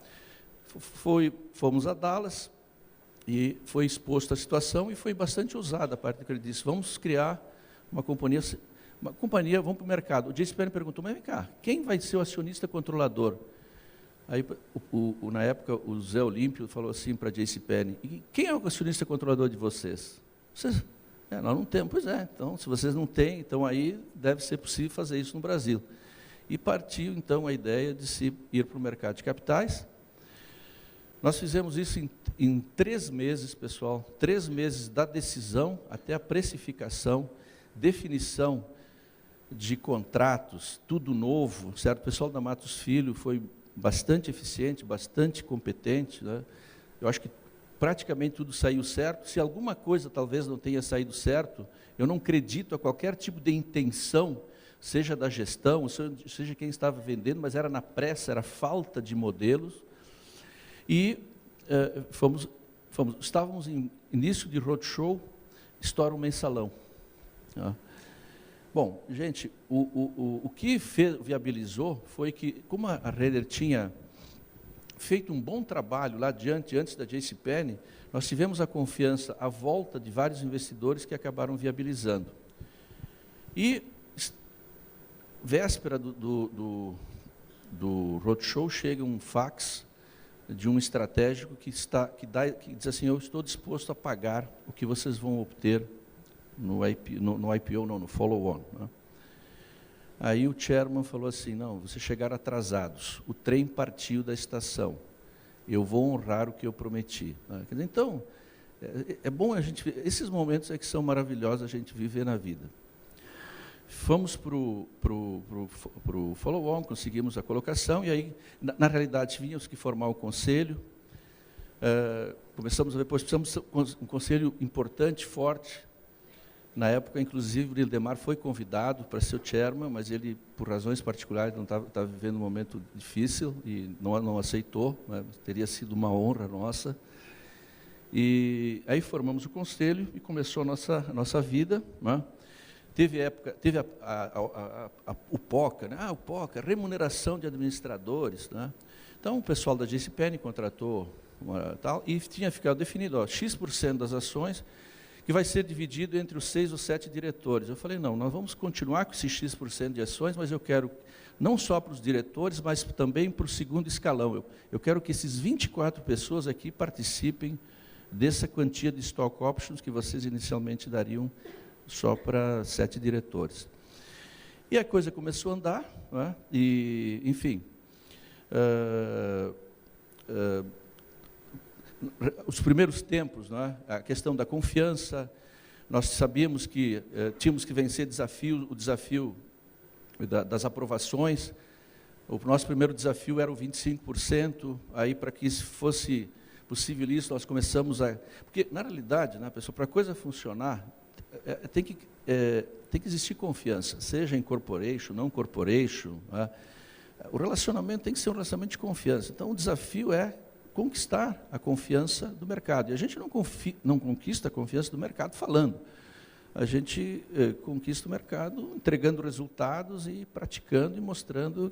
Fomos a Dallas e foi exposta a situação e foi bastante ousada a parte do Credit Suisse. Vamos criar uma companhia, vamos para o mercado. O JCPenney perguntou, mas vem cá, quem vai ser o acionista controlador? Aí, na época, o Zé Olímpio falou assim para a JCPenney, quem é o acionista controlador de vocês? Nós não temos. Pois é, então, se vocês não têm, então aí deve ser possível fazer isso no Brasil. E partiu, então, a ideia de se ir para o mercado de capitais. Nós fizemos isso em 3 meses, pessoal, 3 meses da decisão até a precificação, definição de contratos, tudo novo, certo? O pessoal da Matos Filho foi bastante eficiente, bastante competente, né? Eu acho que praticamente tudo saiu certo. Se alguma coisa talvez não tenha saído certo, eu não acredito a qualquer tipo de intenção, seja da gestão, seja quem estava vendendo, mas era na pressa, era falta de modelos. E estávamos em início de roadshow, estoura um mensalão. Tá? Bom, gente, o que viabilizou foi que, como a Renner tinha feito um bom trabalho lá adiante, antes da JCPenney, nós tivemos a confiança, a volta de vários investidores que acabaram viabilizando. E, véspera do roadshow, chega um fax de um estratégico que diz assim, eu estou disposto a pagar o que vocês vão obter no IPO, não, no follow-on. Né? Aí o chairman falou assim, não, vocês chegaram atrasados, o trem partiu da estação, eu vou honrar o que eu prometi. Né? Quer dizer, então, é bom a gente ver, esses momentos é que são maravilhosos a gente viver na vida. Fomos para o follow-on, conseguimos a colocação, e aí, na realidade, tínhamos que formar o conselho, começamos a ver, depois precisamos de um conselho importante, forte. Na época, inclusive, o Lildemar foi convidado para ser o chairman, mas ele, por razões particulares, não estava vivendo um momento difícil e não aceitou, né? Teria sido uma honra nossa. E aí formamos o conselho e começou a nossa vida. Né? Teve o POCA, né? O POCA, remuneração de administradores. Né? Então, o pessoal da JCPenney contratou tal, e tinha ficado definido, ó, X% das ações, que vai ser dividido entre os 6 ou 7 diretores. Eu falei, não, nós vamos continuar com esse X% de ações, mas eu quero, não só para os diretores, mas também para o segundo escalão. Eu quero que esses 24 pessoas aqui participem dessa quantia de stock options que vocês inicialmente dariam só para 7 diretores. E a coisa começou a andar, né? E, enfim, os primeiros tempos, né? A questão da confiança, nós sabíamos que tínhamos que vencer o desafio das aprovações. O nosso primeiro desafio era o 25%, aí para que isso fosse possível isso, nós começamos a... Porque, na realidade, né, pessoal, para a coisa funcionar, tem que existir confiança, seja em corporation, não corporation. Né? O relacionamento tem que ser um relacionamento de confiança. Então, o desafio é conquistar a confiança do mercado. E a gente não conquista a confiança do mercado falando. A gente conquista o mercado entregando resultados e praticando e mostrando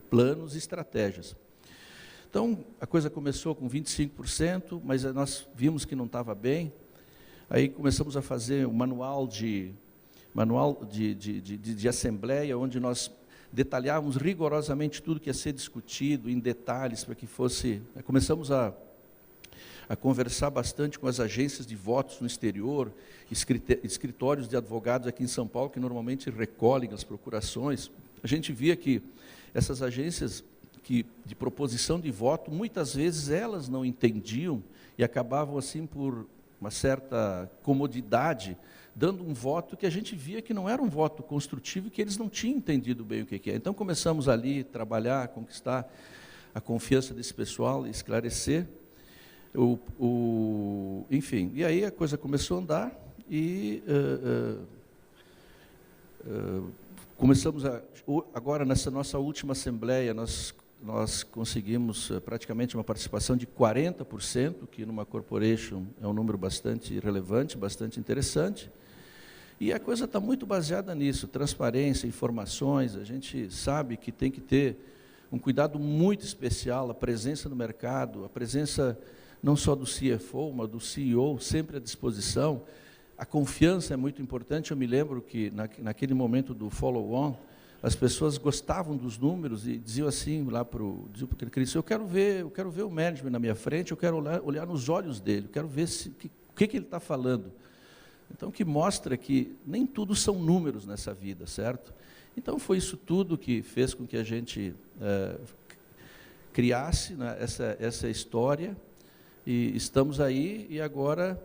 planos e estratégias. Então, a coisa começou com 25%, mas nós vimos que não estava bem. Aí começamos a fazer um manual de assembleia, onde nós detalhávamos rigorosamente tudo que ia ser discutido, em detalhes, para que fosse... Começamos a conversar bastante com as agências de votos no exterior, escritórios de advogados aqui em São Paulo, que normalmente recolhem as procurações. A gente via que essas agências de proposição de voto, muitas vezes elas não entendiam e acabavam, assim, por uma certa comodidade, dando um voto que a gente via que não era um voto construtivo e que eles não tinham entendido bem o que é. Então, começamos ali a trabalhar, a conquistar a confiança desse pessoal, esclarecer. Enfim, e aí a coisa começou a andar e começamos agora, nessa nossa última assembleia, nós conseguimos praticamente uma participação de 40%, que numa corporation é um número bastante relevante, bastante interessante, e a coisa está muito baseada nisso, transparência, informações. A gente sabe que tem que ter um cuidado muito especial, a presença no mercado, a presença não só do CFO, mas do CEO, sempre à disposição. A confiança é muito importante. Eu me lembro que, naquele momento do follow-on, as pessoas gostavam dos números e diziam assim lá para o Cris: eu quero ver o management na minha frente, eu quero olhar nos olhos dele, eu quero ver o que ele está falando. Então, que mostra que nem tudo são números nessa vida, certo? Então, foi isso tudo que fez com que a gente criasse, né, essa história, e estamos aí, e agora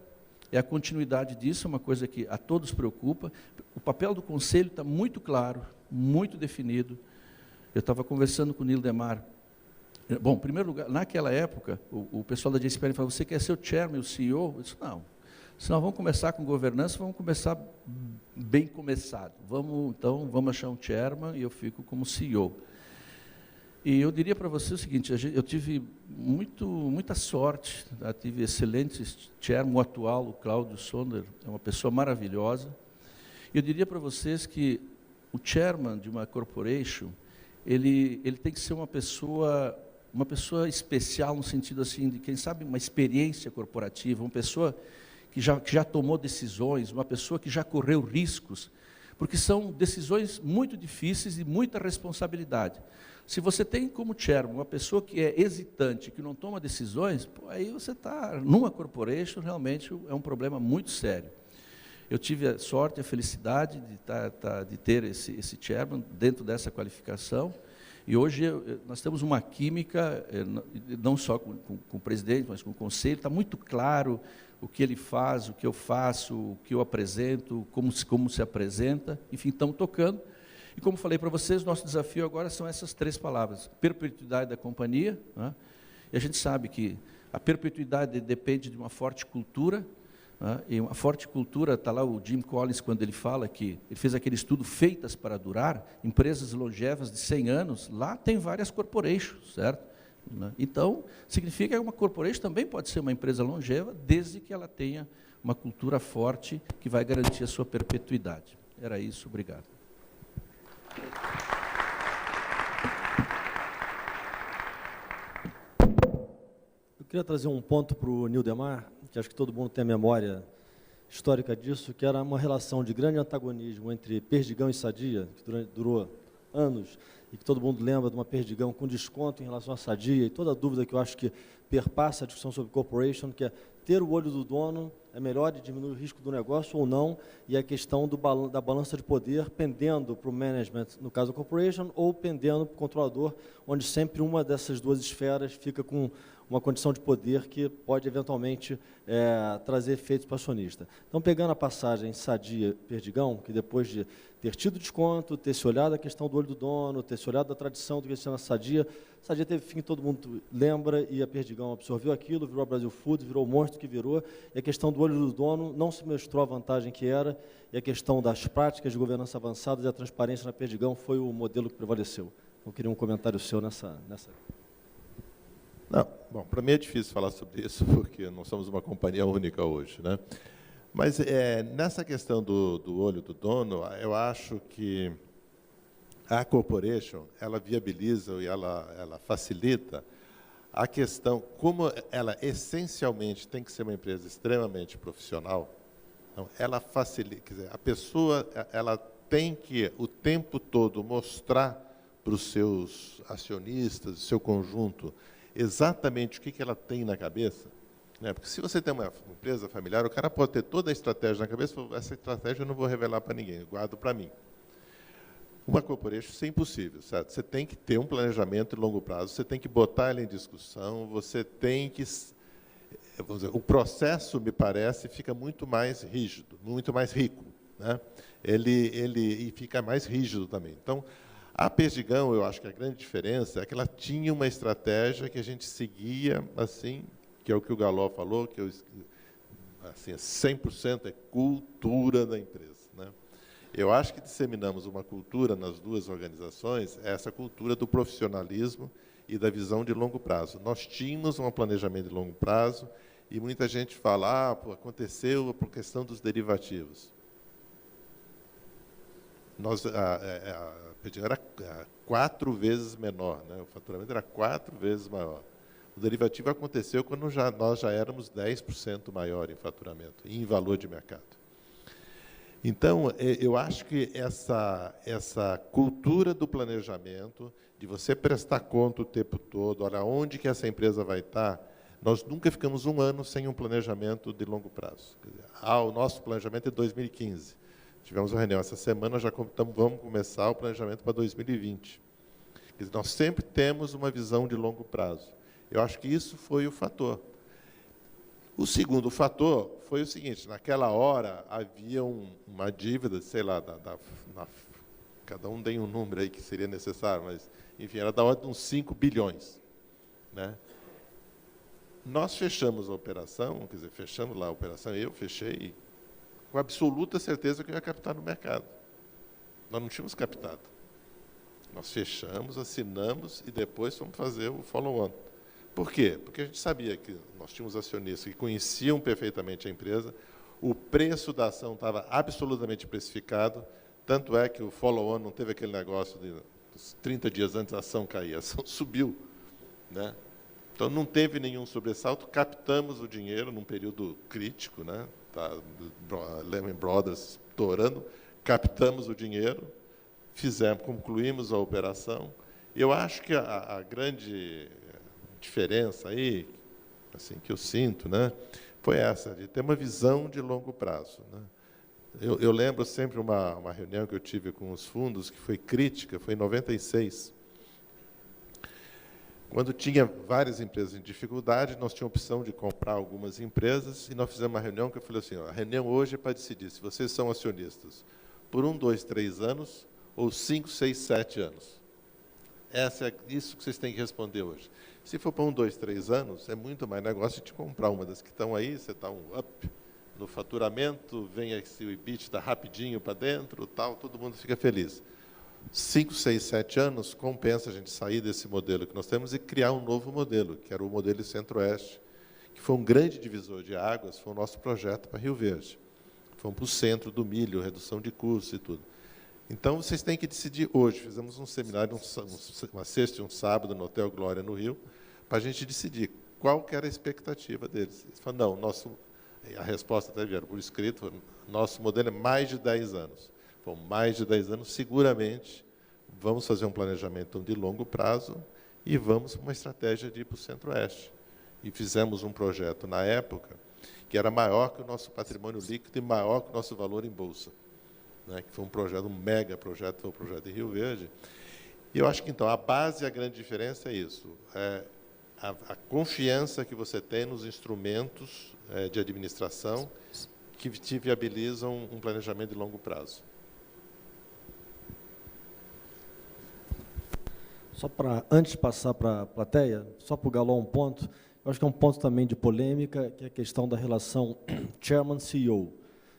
é a continuidade disso, uma coisa que a todos preocupa. O papel do Conselho está muito claro, muito definido. Eu estava conversando com o Nildemar. Bom, em primeiro lugar, naquela época, o pessoal da JCPenney falou: você quer ser o chairman, o CEO? Eu disse: não, se nós vamos começar com governança, vamos começar bem começado. Então, vamos achar um chairman e eu fico como CEO. E eu diria para você o seguinte: eu tive muita sorte, tá? Tive excelentes chairman. O atual, o Cláudio Sonder, é uma pessoa maravilhosa. Eu diria para vocês que o chairman de uma corporation, ele tem que ser uma pessoa especial, no sentido assim, de, quem sabe, uma experiência corporativa, uma pessoa que já tomou decisões, uma pessoa que já correu riscos, porque são decisões muito difíceis e muita responsabilidade. Se você tem como chairman uma pessoa que é hesitante, que não toma decisões, aí você está numa corporation, realmente é um problema muito sério. Eu tive a sorte e a felicidade de ter esse chairman dentro dessa qualificação, e hoje nós temos uma química, não só com o presidente, mas com o conselho. Está muito claro o que ele faz, o que eu faço, o que eu apresento, como se apresenta, enfim, estamos tocando. E como falei para vocês, nosso desafio agora são essas 3 palavras: perpetuidade da companhia, né? E a gente sabe que a perpetuidade depende de uma forte cultura, né? E uma forte cultura, está lá o Jim Collins, quando ele fala que ele fez aquele estudo Feitas para Durar, empresas longevas de 100 anos, lá tem várias corporations, certo? Né? Então, significa que uma corporation também pode ser uma empresa longeva, desde que ela tenha uma cultura forte que vai garantir a sua perpetuidade. Era isso, obrigado. Eu queria trazer um ponto para o Nildemar, que acho que todo mundo tem a memória histórica disso, que era uma relação de grande antagonismo entre Perdigão e Sadia, que durou anos, e que todo mundo lembra de uma Perdigão com desconto em relação à Sadia, e toda a dúvida que eu acho que perpassa a discussão sobre corporation, que é ter o olho do dono é melhor e diminui o risco do negócio ou não, e a questão da balança de poder pendendo para o management, no caso da corporation, ou pendendo para o controlador, onde sempre uma dessas 2 esferas fica com uma condição de poder que pode, eventualmente, trazer efeitos para o acionista. Então, pegando a passagem Sadia-Perdigão, que depois de ter tido desconto, ter se olhado a questão do olho do dono, ter se olhado a tradição do que se chama Sadia teve fim, todo mundo lembra, e a Perdigão absorveu aquilo, virou a Brasil Foods, virou o monstro que virou, e a questão do olho do dono não se mostrou a vantagem que era, e a questão das práticas de governança avançadas e a transparência na Perdigão foi o modelo que prevaleceu. Eu queria um comentário seu nessa... Não, bom, para mim é difícil falar sobre isso, porque não somos uma companhia única hoje, né? Mas nessa questão do olho do dono, eu acho que a corporation, ela viabiliza e ela facilita a questão, como ela essencialmente tem que ser uma empresa extremamente profissional, Então, ela facilita, quer dizer, a pessoa ela tem que, o tempo todo, mostrar para os seus acionistas, seu conjunto, exatamente o que ela tem na cabeça. Né? Porque se você tem uma empresa familiar, o cara pode ter toda a estratégia na cabeça, essa estratégia eu não vou revelar para ninguém, eu guardo para mim. Uma corporation, isso é impossível, certo? Você tem que ter um planejamento de longo prazo, você tem que botar ela em discussão, você tem que... Vamos dizer, o processo, me parece, fica muito mais rígido, muito mais rico, né? Ele fica mais rígido também. Então, a Perdigão, eu acho que a grande diferença é que ela tinha uma estratégia que a gente seguia, assim, que é o que o Galó falou, que assim, 100% é cultura da empresa, né? Eu acho que disseminamos uma cultura nas duas organizações, essa cultura do profissionalismo e da visão de longo prazo. Nós tínhamos um planejamento de longo prazo e muita gente fala, aconteceu por questão dos derivativos. A Perdigão era 4 vezes menor, né? O faturamento era 4 vezes maior. O derivativo aconteceu quando nós já éramos 10% maior em faturamento e em valor de mercado. Então, eu acho que essa cultura do planejamento, de você prestar conta o tempo todo, olha, onde que essa empresa vai estar, nós nunca ficamos um ano sem um planejamento de longo prazo. Quer dizer, o nosso planejamento é 2015. Tivemos uma reunião essa semana, vamos começar o planejamento para 2020. Quer dizer, nós sempre temos uma visão de longo prazo. Eu acho que isso foi o fator. O segundo fator foi o seguinte, naquela hora havia uma dívida, sei lá, cada um tem um número aí que seria necessário, mas, enfim, era da ordem de uns 5 bilhões. Né? Nós fechamos a operação, quer dizer, fechamos lá a operação, eu fechei, com absoluta certeza que eu ia captar no mercado. Nós não tínhamos captado. Nós fechamos, assinamos e depois fomos fazer o follow-on. Por quê? Porque a gente sabia que nós tínhamos acionistas que conheciam perfeitamente a empresa, o preço da ação estava absolutamente precificado, tanto é que o follow-on não teve aquele negócio de 30 dias antes a ação cair, a ação subiu. Né? Então, não teve nenhum sobressalto, captamos o dinheiro num período crítico, né? Tá, Lehman Brothers estourando, captamos o dinheiro, concluímos a operação. Eu acho que a grande diferença aí, assim, que eu sinto, né, foi essa, de ter uma visão de longo prazo. Né? Eu lembro sempre uma reunião que eu tive com os fundos, que foi crítica, foi em 96, quando tinha várias empresas em dificuldade, nós tínhamos a opção de comprar algumas empresas, e nós fizemos uma reunião que eu falei assim, a reunião hoje é para decidir se vocês são acionistas por 1, 2, 3 anos, ou 5, 6, 7 anos. Isso que vocês têm que responder hoje. Se for para 1, 2, 3 anos, é muito mais negócio de comprar uma das que estão aí, você está um up no faturamento, vem esse EBITDA rapidinho para dentro, tal, todo mundo fica feliz. 5, 6, 7 anos, compensa a gente sair desse modelo que nós temos e criar um novo modelo, que era o modelo Centro-Oeste, que foi um grande divisor de águas, foi o nosso projeto para Rio Verde. Fomos para o centro do milho, redução de custos e tudo. Então, vocês têm que decidir hoje. Fizemos um seminário, uma sexta e um sábado, no Hotel Glória, no Rio, para a gente decidir qual que era a expectativa deles. Eles falaram, não, a resposta até vieram por escrito, nosso modelo é mais de 10 anos. Bom, mais de 10 anos, seguramente, vamos fazer um planejamento de longo prazo e vamos para uma estratégia de ir para o Centro-Oeste. E fizemos um projeto, na época, que era maior que o nosso patrimônio líquido e maior que o nosso valor em bolsa. Né, que foi um projeto, um mega projeto, foi o projeto de Rio Verde. E eu acho que, então, a base, a grande diferença é isso, a confiança que você tem nos instrumentos de administração que te viabilizam um planejamento de longo prazo. Só para, antes de passar para a plateia, só para o Galó um ponto, eu acho que é um ponto também de polêmica, que é a questão da relação chairman-CEO,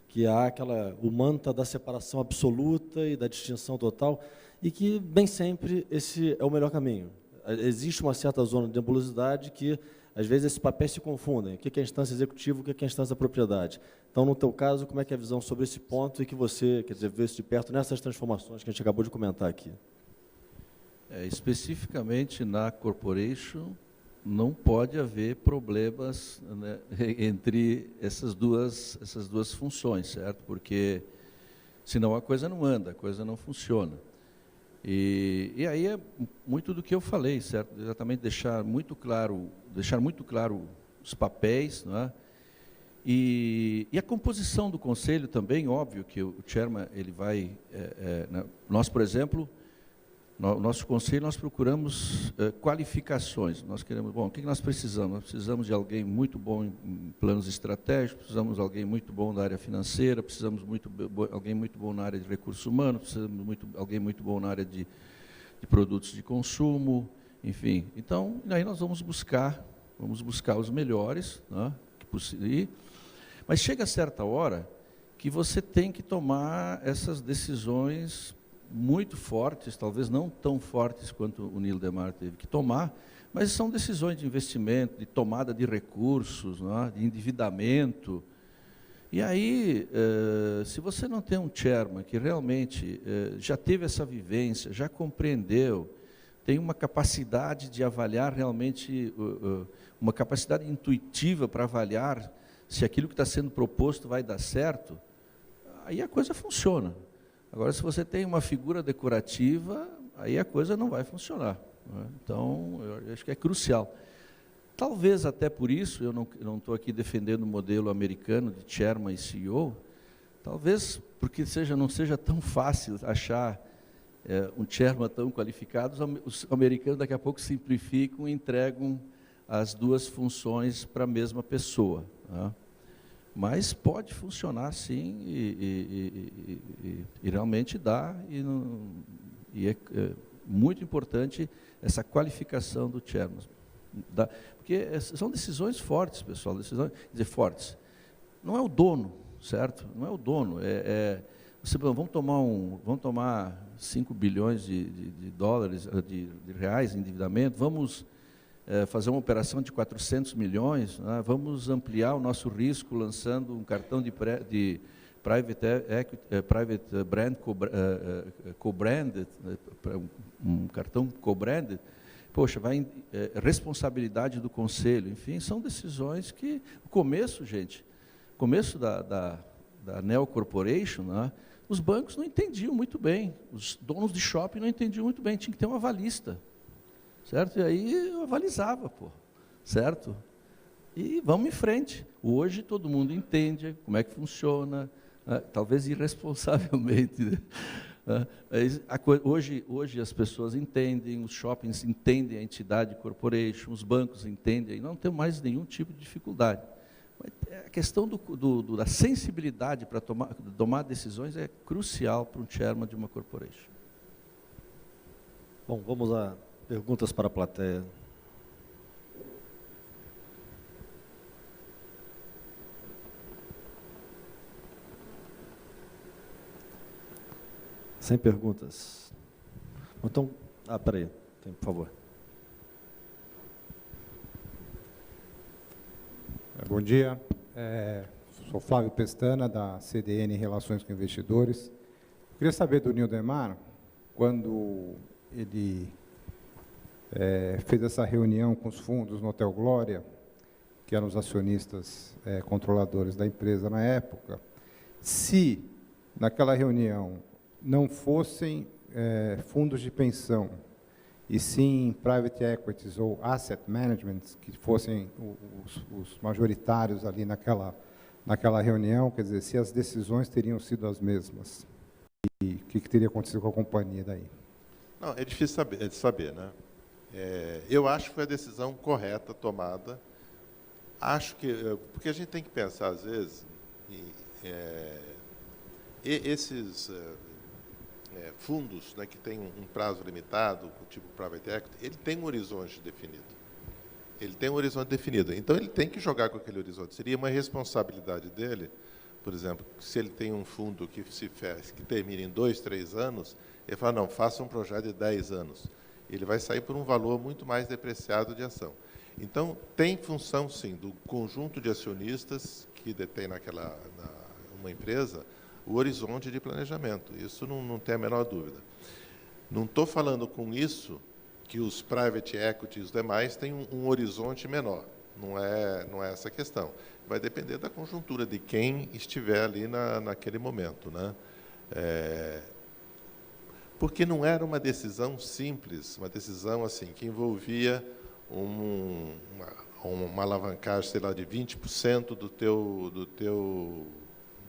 que há o mantra da separação absoluta e da distinção total, e que, bem sempre, esse é o melhor caminho. Existe uma certa zona de nebulosidade que, às vezes, esses papéis se confundem. O que é a instância executiva, o que é a instância da propriedade. Então, no teu caso, como é que é a visão sobre esse ponto e que você, quer dizer, vê isso de perto nessas transformações que a gente acabou de comentar aqui? Especificamente na corporation, não pode haver problemas, né, entre essas duas funções, certo? Porque senão a coisa não anda, a coisa não funciona. E aí é muito do que eu falei, certo? Exatamente deixar muito claro os papéis, né? E a composição do conselho também, óbvio que o chairman, ele vai, nós, por exemplo, no nosso conselho, nós procuramos qualificações. Nós queremos, bom, o que nós precisamos? Nós precisamos de alguém muito bom em planos estratégicos, precisamos de alguém muito bom na área financeira, precisamos alguém muito bom na área de recursos humanos, precisamos alguém muito bom na área de produtos de consumo, enfim. Então, aí nós vamos buscar os melhores, né, que possível. Mas chega a certa hora que você tem que tomar essas decisões muito fortes, talvez não tão fortes quanto o Neil Demar teve que tomar, mas são decisões de investimento, de tomada de recursos, né, de endividamento. E aí, se você não tem um chairman que realmente já teve essa vivência, já compreendeu, tem uma capacidade de avaliar realmente, uma capacidade intuitiva para avaliar se aquilo que está sendo proposto vai dar certo, aí a coisa funciona. Agora, se você tem uma figura decorativa, aí a coisa não vai funcionar, né? Então, eu acho que é crucial. Talvez até por isso, eu não estou aqui defendendo o modelo americano de chairman e CEO, talvez porque não seja tão fácil achar um chairman tão qualificado, os americanos daqui a pouco simplificam e entregam as duas funções para a mesma pessoa, né? Mas pode funcionar sim, e realmente dá, e é muito importante essa qualificação do chairman. Porque são decisões fortes, pessoal, fortes. Não é o dono, certo? Não é o dono. Vamos tomar 5 bilhões de dólares, de reais em endividamento, vamos fazer uma operação de 400 milhões, né? Vamos ampliar o nosso risco lançando um cartão de private brand co-branded, um cartão co-branded. Poxa, responsabilidade do conselho, enfim, são decisões que, o começo da Neo Corporation, né, os bancos não entendiam muito bem, os donos de shopping não entendiam muito bem, tinha que ter um avalista, certo? E aí eu avalizava, certo? E vamos em frente. Hoje todo mundo entende como é que funciona, né, talvez irresponsavelmente, né? Hoje as pessoas entendem, os shoppings entendem a entidade corporation, os bancos entendem, e não tem mais nenhum tipo de dificuldade. Mas a questão da sensibilidade para tomar decisões é crucial para um chairman de uma corporation. Bom, vamos a perguntas para a plateia. Sem perguntas. Então, peraí, por favor. Bom dia, sou Flávio Pestana, da CDN Relações com Investidores. Eu queria saber do Neil Demar, quando ele fez essa reunião com os fundos no Hotel Glória, que eram os acionistas controladores da empresa na época, se naquela reunião não fossem fundos de pensão, e sim private equities ou asset management, que fossem os majoritários ali naquela reunião, quer dizer, se as decisões teriam sido as mesmas, e o que teria acontecido com a companhia daí? Não, é difícil de saber, né? Eu acho que foi a decisão correta tomada. Acho que, porque a gente tem que pensar às vezes, esses fundos, né, que têm um prazo limitado, tipo private equity, ele tem um horizonte definido. Então, ele tem que jogar com aquele horizonte. Seria uma responsabilidade dele, por exemplo, se ele tem um fundo que termina em 2, 3 anos, ele fala, não, faça um projeto de 10 anos. Ele vai sair por um valor muito mais depreciado de ação. Então, tem função, sim, do conjunto de acionistas que detém uma empresa, o horizonte de planejamento. Isso não tem a menor dúvida. Não estou falando com isso que os private equity e os demais têm um horizonte menor. Não é essa a questão. Vai depender da conjuntura de quem estiver ali naquele momento, né? Porque não era uma decisão simples, uma decisão assim que envolvia uma alavancagem, sei lá, de 20% do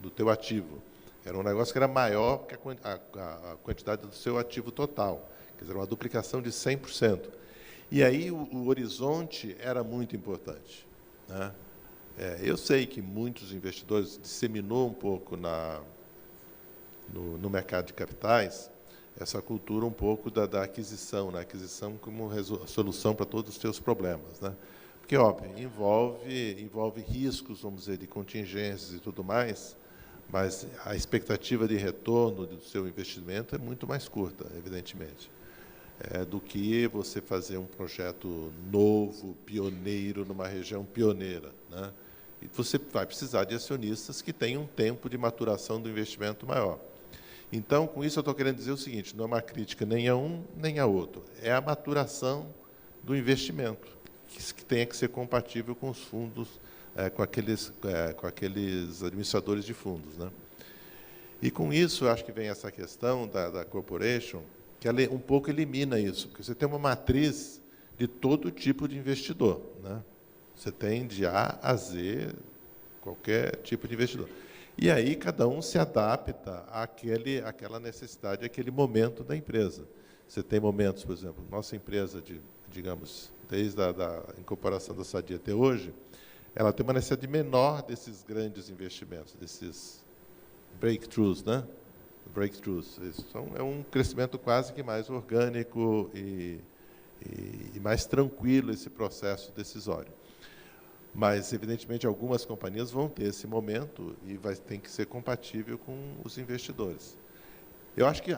teu ativo. Era um negócio que era maior que a quantidade do seu ativo total. Quer dizer, uma duplicação de 100%. E aí o horizonte era muito importante, né? Eu sei que muitos investidores disseminou um pouco no mercado de capitais essa cultura um pouco da aquisição, né? Aquisição como solução para todos os seus problemas, né? Porque, óbvio, envolve riscos, vamos dizer, de contingências e tudo mais, mas a expectativa de retorno do seu investimento é muito mais curta, evidentemente, do que você fazer um projeto novo, pioneiro, numa região pioneira, né? E você vai precisar de acionistas que tenham um tempo de maturação do investimento maior. Então, com isso, eu estou querendo dizer o seguinte, não é uma crítica nem a um, nem a outro, é a maturação do investimento, que tenha que ser compatível com os fundos, com aqueles administradores de fundos, né? E, com isso, eu acho que vem essa questão da corporation, que ela um pouco elimina isso, porque você tem uma matriz de todo tipo de investidor, né? Você tem de A a Z, qualquer tipo de investidor. E aí cada um se adapta àquela necessidade, àquele momento da empresa. Você tem momentos, por exemplo, nossa empresa, digamos, desde a incorporação da Sadia até hoje, ela tem uma necessidade menor desses grandes investimentos, desses breakthroughs, né? Breakthroughs. É um crescimento quase que mais orgânico e mais tranquilo esse processo decisório. Mas, evidentemente, algumas companhias vão ter esse momento e tem que ser compatível com os investidores. Eu acho que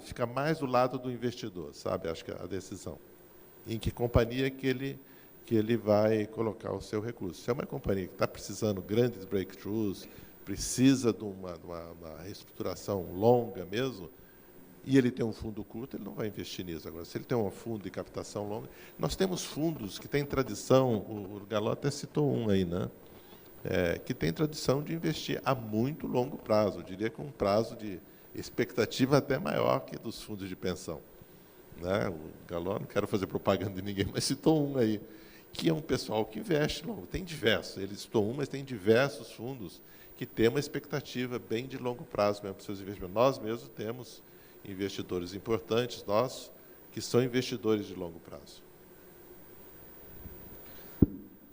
fica mais do lado do investidor, sabe? Acho que a decisão. Em que companhia que ele vai colocar o seu recurso. Se é uma companhia que está precisando de grandes breakthroughs, precisa de uma reestruturação longa mesmo, e ele tem um fundo curto, ele não vai investir nisso. Agora, se ele tem um fundo de captação longa... Nós temos fundos que têm tradição, o Galó até citou um aí, né? Que tem tradição de investir a muito longo prazo, eu diria com um prazo de expectativa até maior que dos fundos de pensão, né? O Galó, não quero fazer propaganda de ninguém, mas citou um aí, que é um pessoal que investe longo. Tem diversos, ele citou um, mas tem diversos fundos que têm uma expectativa bem de longo prazo mesmo para os seus investimentos. Nós mesmos temos investidores importantes, nós, que são investidores de longo prazo.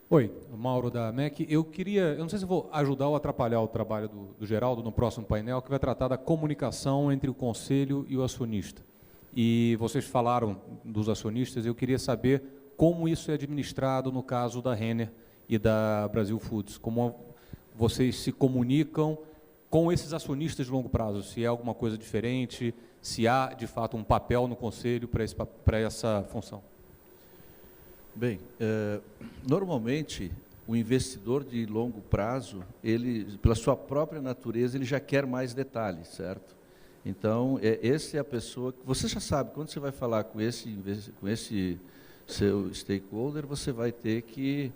Oi, Mauro da MEC. Eu não sei se vou ajudar ou atrapalhar o trabalho do Geraldo no próximo painel, que vai tratar da comunicação entre o conselho e o acionista. E vocês falaram dos acionistas, eu queria saber como isso é administrado no caso da Renner e da Brasil Foods, como vocês se comunicam com esses acionistas de longo prazo, se é alguma coisa diferente, se há, de fato, um papel no conselho para essa função. Bem, normalmente, o investidor de longo prazo, ele, pela sua própria natureza, ele já quer mais detalhes, certo? Então, essa é a pessoa que... Você já sabe, quando você vai falar com esse seu stakeholder, você vai ter que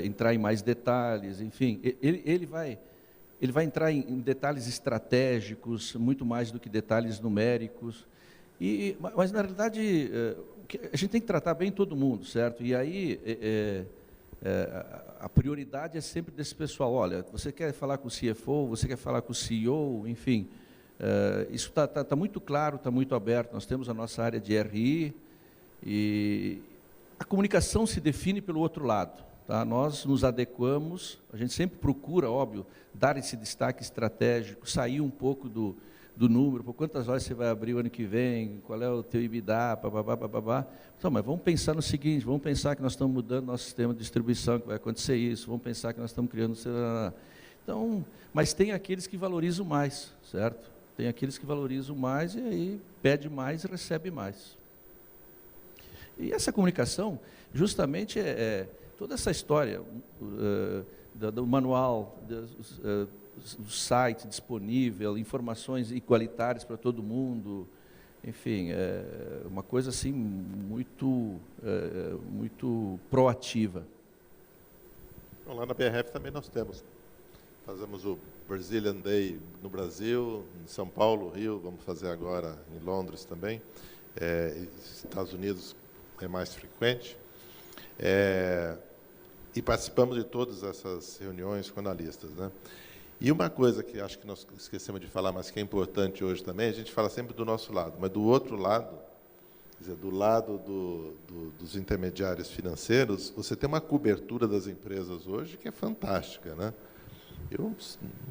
entrar em mais detalhes, enfim, ele vai entrar em detalhes estratégicos, muito mais do que detalhes numéricos. Mas, na realidade, a gente tem que tratar bem todo mundo, certo? E aí, a prioridade é sempre desse pessoal. Olha, você quer falar com o CFO, você quer falar com o CEO, enfim, isso está muito claro, está muito aberto. Nós temos a nossa área de RI e a comunicação se define pelo outro lado. Tá? Nós nos adequamos, a gente sempre procura, óbvio, dar esse destaque estratégico, sair um pouco do número, por quantas lojas você vai abrir o ano que vem, qual é o teu EBITDA, babá. Então, mas vamos pensar no seguinte, vamos pensar que nós estamos mudando nosso sistema de distribuição, que vai acontecer isso, vamos pensar que nós estamos criando... Então, mas tem aqueles que valorizam mais, certo? Tem aqueles que valorizam mais e aí pede mais e recebe mais. E essa comunicação, justamente, toda essa história do manual, do site disponível, informações igualitárias para todo mundo, enfim, é uma coisa assim muito proativa. Bom, lá na BRF também nós fazemos o Brazilian Day no Brasil, em São Paulo, Rio, vamos fazer agora em Londres também. Estados Unidos é mais frequente. E participamos de todas essas reuniões com analistas, né? E uma coisa que acho que nós esquecemos de falar, mas que é importante hoje também, a gente fala sempre do nosso lado, mas do outro lado, quer dizer, do lado dos intermediários financeiros, você tem uma cobertura das empresas hoje que é fantástica, né? Eu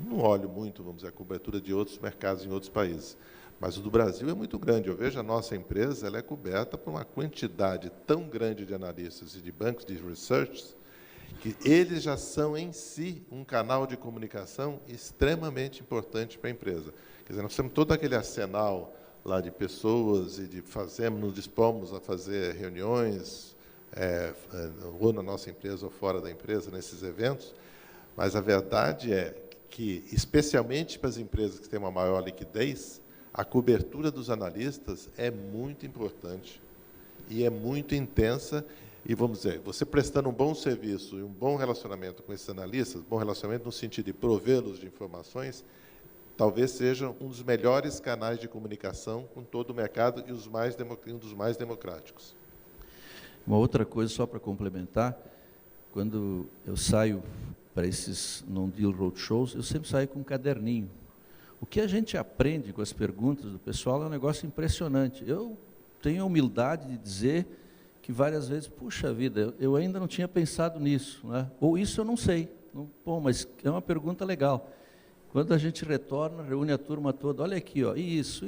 não olho muito, vamos dizer, a cobertura de outros mercados em outros países, mas o do Brasil é muito grande. Eu vejo a nossa empresa, ela é coberta por uma quantidade tão grande de analistas e de bancos de research, que eles já são, em si, um canal de comunicação extremamente importante para a empresa. Quer dizer, nós temos todo aquele arsenal lá de pessoas e nos dispomos a fazer reuniões, ou na nossa empresa ou fora da empresa, nesses eventos, mas a verdade é que, especialmente para as empresas que têm uma maior liquidez, a cobertura dos analistas é muito importante e é muito intensa. E, vamos dizer, você prestando um bom serviço e um bom relacionamento com esses analistas, bom relacionamento no sentido de provê-los de informações, talvez seja um dos melhores canais de comunicação com todo o mercado e um dos mais democráticos. Uma outra coisa, só para complementar, quando eu saio para esses non-deal roadshows, eu sempre saio com um caderninho. O que a gente aprende com as perguntas do pessoal é um negócio impressionante. Eu tenho a humildade de dizer que várias vezes, puxa vida, eu ainda não tinha pensado nisso, né? Ou isso eu não sei. Bom, mas é uma pergunta legal. Quando a gente retorna, reúne a turma toda, olha aqui, ó, isso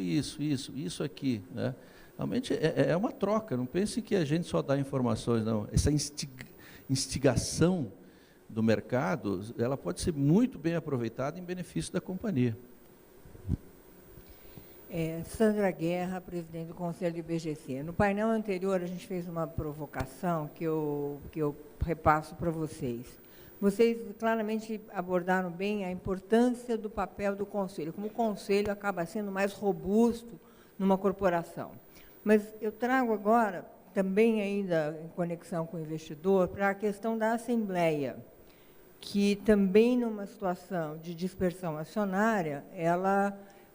aqui, né? Realmente é uma troca, não pense que a gente só dá informações, não. Essa instigação do mercado, ela pode ser muito bem aproveitada em benefício da companhia. Sandra Guerra, presidente do Conselho do IBGC. No painel anterior, a gente fez uma provocação que eu repasso para vocês. Vocês claramente abordaram bem a importância do papel do Conselho, como o Conselho acaba sendo mais robusto numa corporação. Mas eu trago agora, também ainda em conexão com o investidor, para a questão da Assembleia, que também, numa situação de dispersão acionária,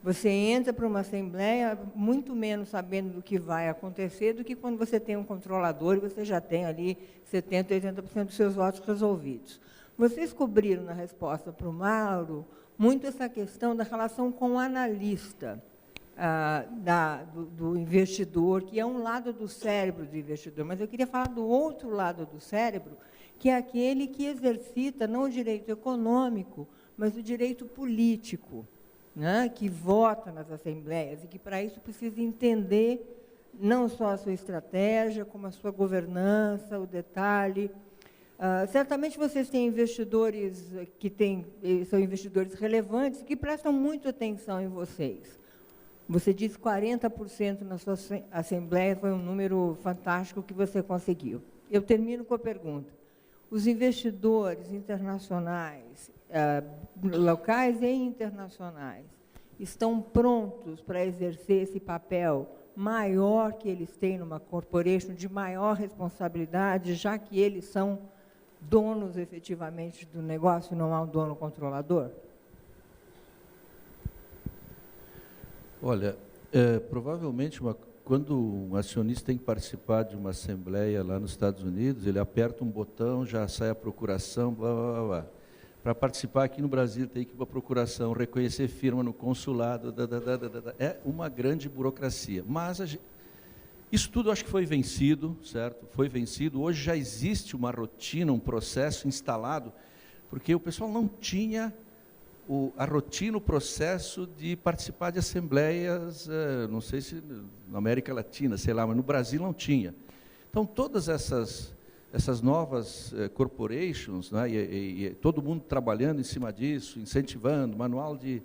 você entra para uma assembleia muito menos sabendo do que vai acontecer do que quando você tem um controlador e você já tem ali 70%, 80% dos seus votos resolvidos. Vocês cobriram na resposta para o Mauro muito essa questão da relação com o analista, do investidor, que é um lado do cérebro do investidor, mas eu queria falar do outro lado do cérebro, que é aquele que exercita não o direito econômico, mas o direito político, né, que vota nas assembleias e que, para isso, precisa entender não só a sua estratégia, como a sua governança, o detalhe. Certamente vocês têm investidores são investidores relevantes que prestam muita atenção em vocês. Você disse 40% na sua assembleia, foi um número fantástico que você conseguiu. Eu termino com a pergunta. Os investidores internacionais, locais e internacionais, estão prontos para exercer esse papel maior que eles têm numa corporation, de maior responsabilidade, já que eles são donos, efetivamente, do negócio, não há um dono controlador? Olha, provavelmente, quando um acionista tem que participar de uma assembleia lá nos Estados Unidos, ele aperta um botão, já sai a procuração, blá, blá, blá, blá. Para participar aqui no Brasil, tem que ir para a procuração, reconhecer firma no consulado, é uma grande burocracia. Mas isso tudo acho que foi vencido, certo? Foi vencido. Hoje já existe uma rotina, um processo instalado, porque o pessoal não tinha a rotina, o processo de participar de assembleias, não sei se na América Latina, sei lá, mas no Brasil não tinha. Então, todas essas novas corporations, né, e todo mundo trabalhando em cima disso, incentivando, manual de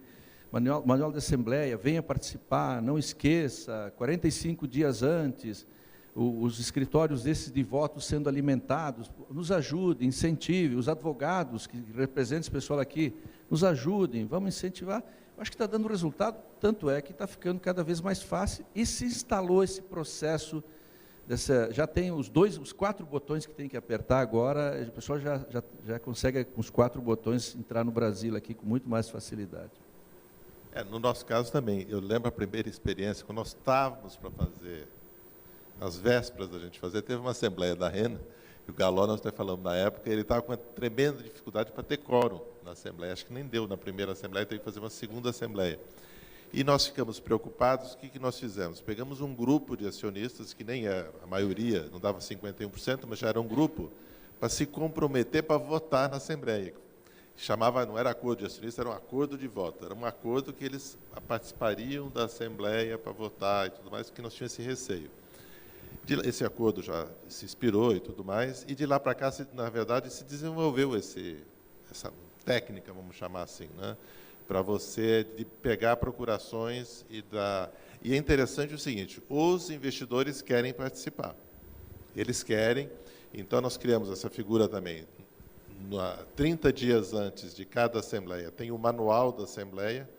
assembleia, venha participar, não esqueça, 45 dias antes, os escritórios desses de votos sendo alimentados, nos ajude, incentive, os advogados que representam esse pessoal aqui, nos ajudem, vamos incentivar. Acho que está dando resultado, tanto é que está ficando cada vez mais fácil e se instalou esse processo, já tem os 4 botões que tem que apertar agora, o pessoal já consegue com os 4 botões entrar no Brasil aqui com muito mais facilidade. No nosso caso também, eu lembro a primeira experiência, quando nós estávamos para fazer, às vésperas da gente fazer, teve uma assembleia da RENA, e o Galó, nós estamos falando na época, ele estava com uma tremenda dificuldade para ter quórum na assembleia, acho que nem deu na primeira assembleia, teve que fazer uma segunda assembleia. E nós ficamos preocupados, o que nós fizemos? Pegamos um grupo de acionistas, que nem a maioria, não dava 51%, mas já era um grupo, para se comprometer para votar na assembleia. Chamava, não era acordo de acionistas, era um acordo de voto, era um acordo que eles participariam da assembleia para votar e tudo mais, porque nós tínhamos esse receio. Esse acordo já se inspirou e tudo mais, e de lá para cá, na verdade, se desenvolveu essa técnica, vamos chamar assim, né, para você de pegar procurações e dar... E é interessante o seguinte, os investidores querem participar, eles querem, então nós criamos essa figura também, 30 dias antes de cada assembleia, tem o manual da assembleia,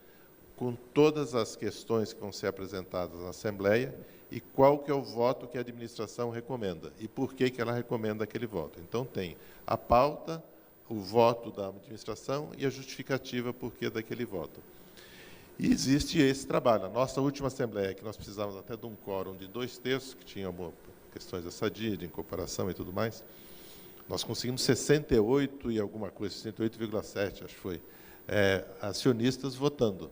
com todas as questões que vão ser apresentadas na assembleia, e qual que é o voto que a administração recomenda, e por que ela recomenda aquele voto. Então, tem a pauta, o voto da administração e a justificativa por que daquele voto. E existe esse trabalho. A nossa última assembleia, que nós precisávamos até de um quórum de 2/3, que tinha questões da SADI, de incorporação e tudo mais, nós conseguimos 68 e alguma coisa, 68,7, acho que foi, acionistas votando.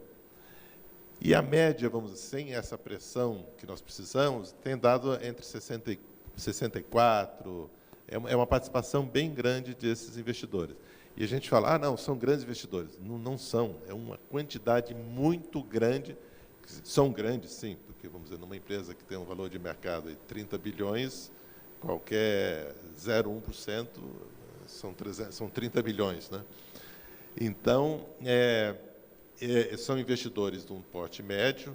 E a média, vamos dizer, sem essa pressão que nós precisamos, tem dado entre 60 e 64, é uma participação bem grande desses investidores. E a gente fala, não, são grandes investidores. Não são, é uma quantidade muito grande, são grandes, sim, porque, vamos dizer, numa empresa que tem um valor de mercado de 30 bilhões, qualquer 0,1% são 30 bilhões. Né? Então, são investidores de um porte médio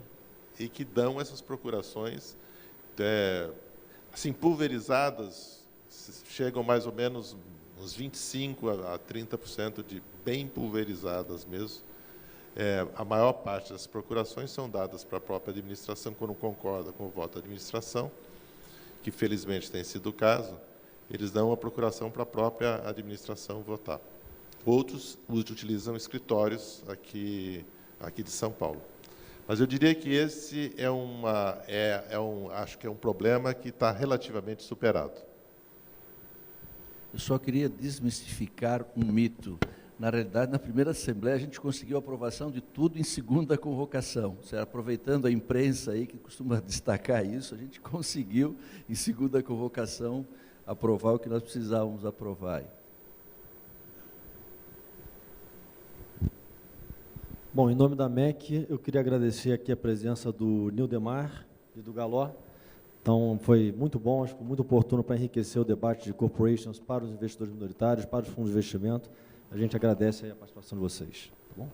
e que dão essas procurações assim, pulverizadas, chegam mais ou menos uns 25% a 30% de bem pulverizadas mesmo. A maior parte das procurações são dadas para a própria administração, quando concorda com o voto da administração, que felizmente tem sido o caso, eles dão a procuração para a própria administração votar. Outros utilizam escritórios aqui de São Paulo. Mas eu diria que esse acho que é um problema que está relativamente superado. Eu só queria desmistificar um mito. Na realidade, na primeira Assembleia, a gente conseguiu a aprovação de tudo em segunda convocação. Aproveitando a imprensa aí, que costuma destacar isso, a gente conseguiu, em segunda convocação, aprovar o que nós precisávamos aprovar. Bom, em nome da MEC, eu queria agradecer aqui a presença do Nildemar e do Galó. Então, foi muito bom, acho que muito oportuno para enriquecer o debate de corporations para os investidores minoritários, para os fundos de investimento. A gente agradece aí a participação de vocês. Tá bom?